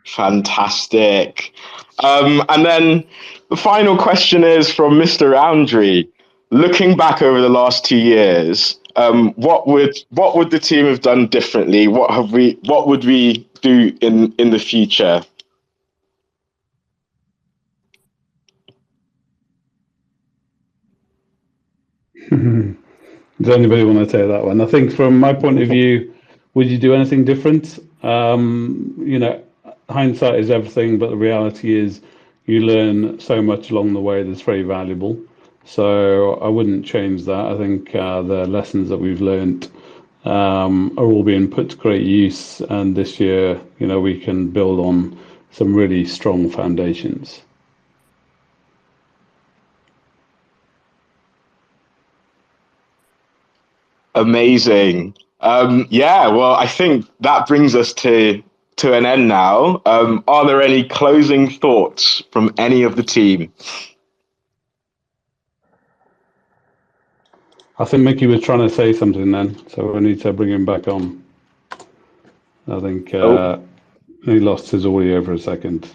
Fantastic. And then the final question is from Mr. Roundtree. Looking back over the last 2 years, what would the team have done differently? What would we do in the future? Does anybody want to take that one? I think from my point of view, would you do anything different? Hindsight is everything, but the reality is you learn so much along the way that's very valuable. So I wouldn't change that. I think the lessons that we've learned are all being put to great use, and this year, we can build on some really strong foundations. Amazing. Well, I think that brings us to an end now. Are there any closing thoughts from any of the team? I think Micky was trying to say something then, so we need to bring him back on. I think he lost his audio for a second.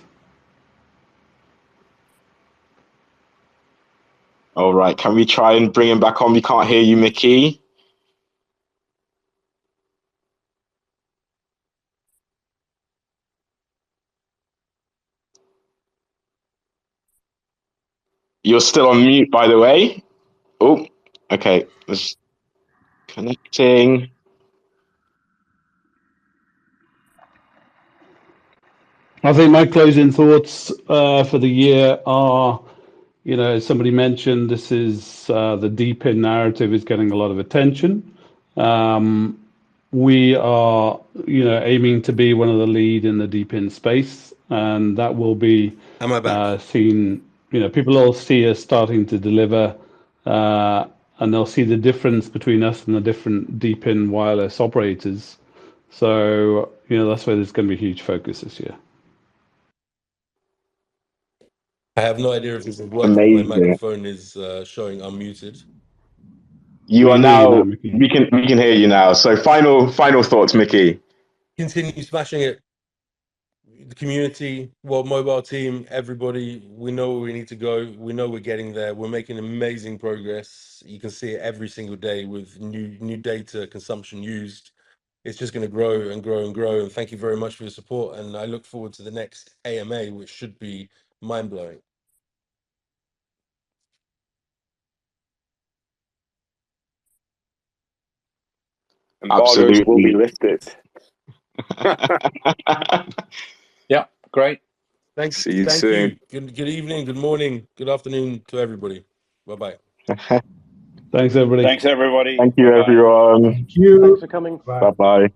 All right, can we try and bring him back on? We can't hear you, Micky. You're still on mute, by the way. Oh, okay. It's connecting. I think my closing thoughts for the year are, as somebody mentioned, this is the Deepin narrative is getting a lot of attention. We are, aiming to be one of the lead in the Deepin space, and that will be seen. People will see us starting to deliver, and they'll see the difference between us and the different Deepin wireless operators. So, that's where there's going to be a huge focus this year. I have no idea if this is working. Amazing. My microphone is showing unmuted. You are now. We can hear you now. So final thoughts, Micky. Continue smashing it. The community, World Mobile team, everybody. We know where we need to go. We know we're getting there. We're making amazing progress. You can see it every single day with new data consumption used. It's just going to grow and grow and grow. And thank you very much for your support. And I look forward to the next AMA, which should be mind-blowing. Embargoes will be lifted. Yeah, great. Thanks. See you Thank soon. you. Good evening, good morning, good afternoon to everybody. Bye-bye. Thanks, everybody. Thanks, everybody. Thank you, Bye-bye. everyone. Thank you. Thanks for coming. Bye. Bye-bye.